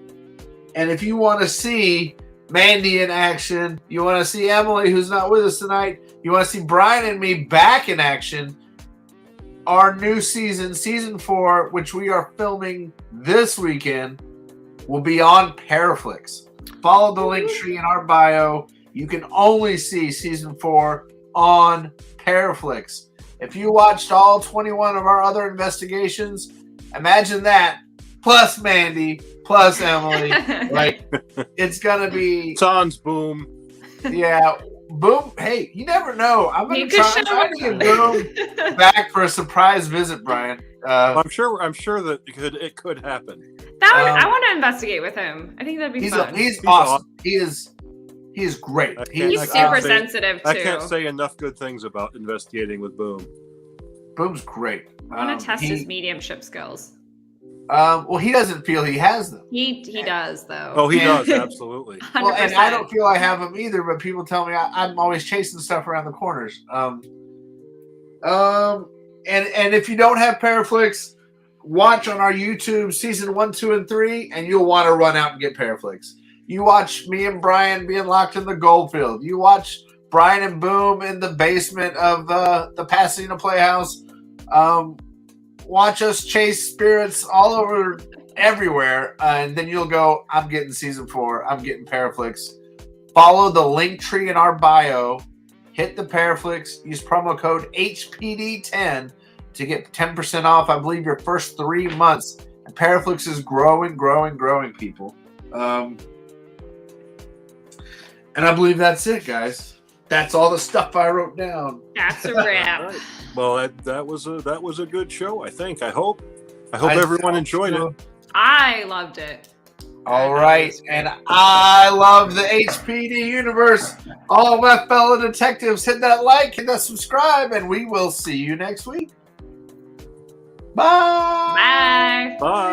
if you want to see Mandy in action, you want to see Emily, who's not with us tonight, you want to see Brian and me back in action, our new season 4, which we are filming this weekend, will be on Paraflix. Follow the link tree in our bio. You can only see season 4 on Paraflix. If you watched all 21 of our other investigations, imagine that, plus Mandy, plus Emily. Like, it's going to be... Sans Boom. Yeah, Boom. Hey, you never know. I'm going to try to get Boom back for a surprise visit, Brian. I'm sure that it could happen. I want to investigate with him. I think that'd be fun. He's awesome. He is great. He's super sensitive too. I can't say enough good things about investigating with Boom. Boom's great. I want to test his mediumship skills. Well, he doesn't feel he has them. He does though. Oh, he does, absolutely. 100%. Well, and I don't feel I have them either, but people tell me I'm always chasing stuff around the corners. And if you don't have Paraflix, watch on our YouTube season 1, 2, and 3, and you'll want to run out and get Paraflix. You watch me and Brian being locked in the Goldfield. You watch Brian and Boom in the basement of the Pasadena Playhouse. Watch us chase spirits all over everywhere, and then you'll go, I'm getting season 4. I'm getting Paraflix. Follow the link tree in our bio. Hit the Paraflix. Use promo code HPD10 to get 10% off, I believe, your first 3 months. And Paraflix is growing, people. And I believe that's it, guys. That's all the stuff I wrote down. That's a wrap. Right. Well, that was a good show, I think. I hope everyone enjoyed it. I loved it. All right, and I love the HPD universe. All my fellow detectives, hit that like, hit that subscribe, and we will see you next week. Bye. Bye. Bye.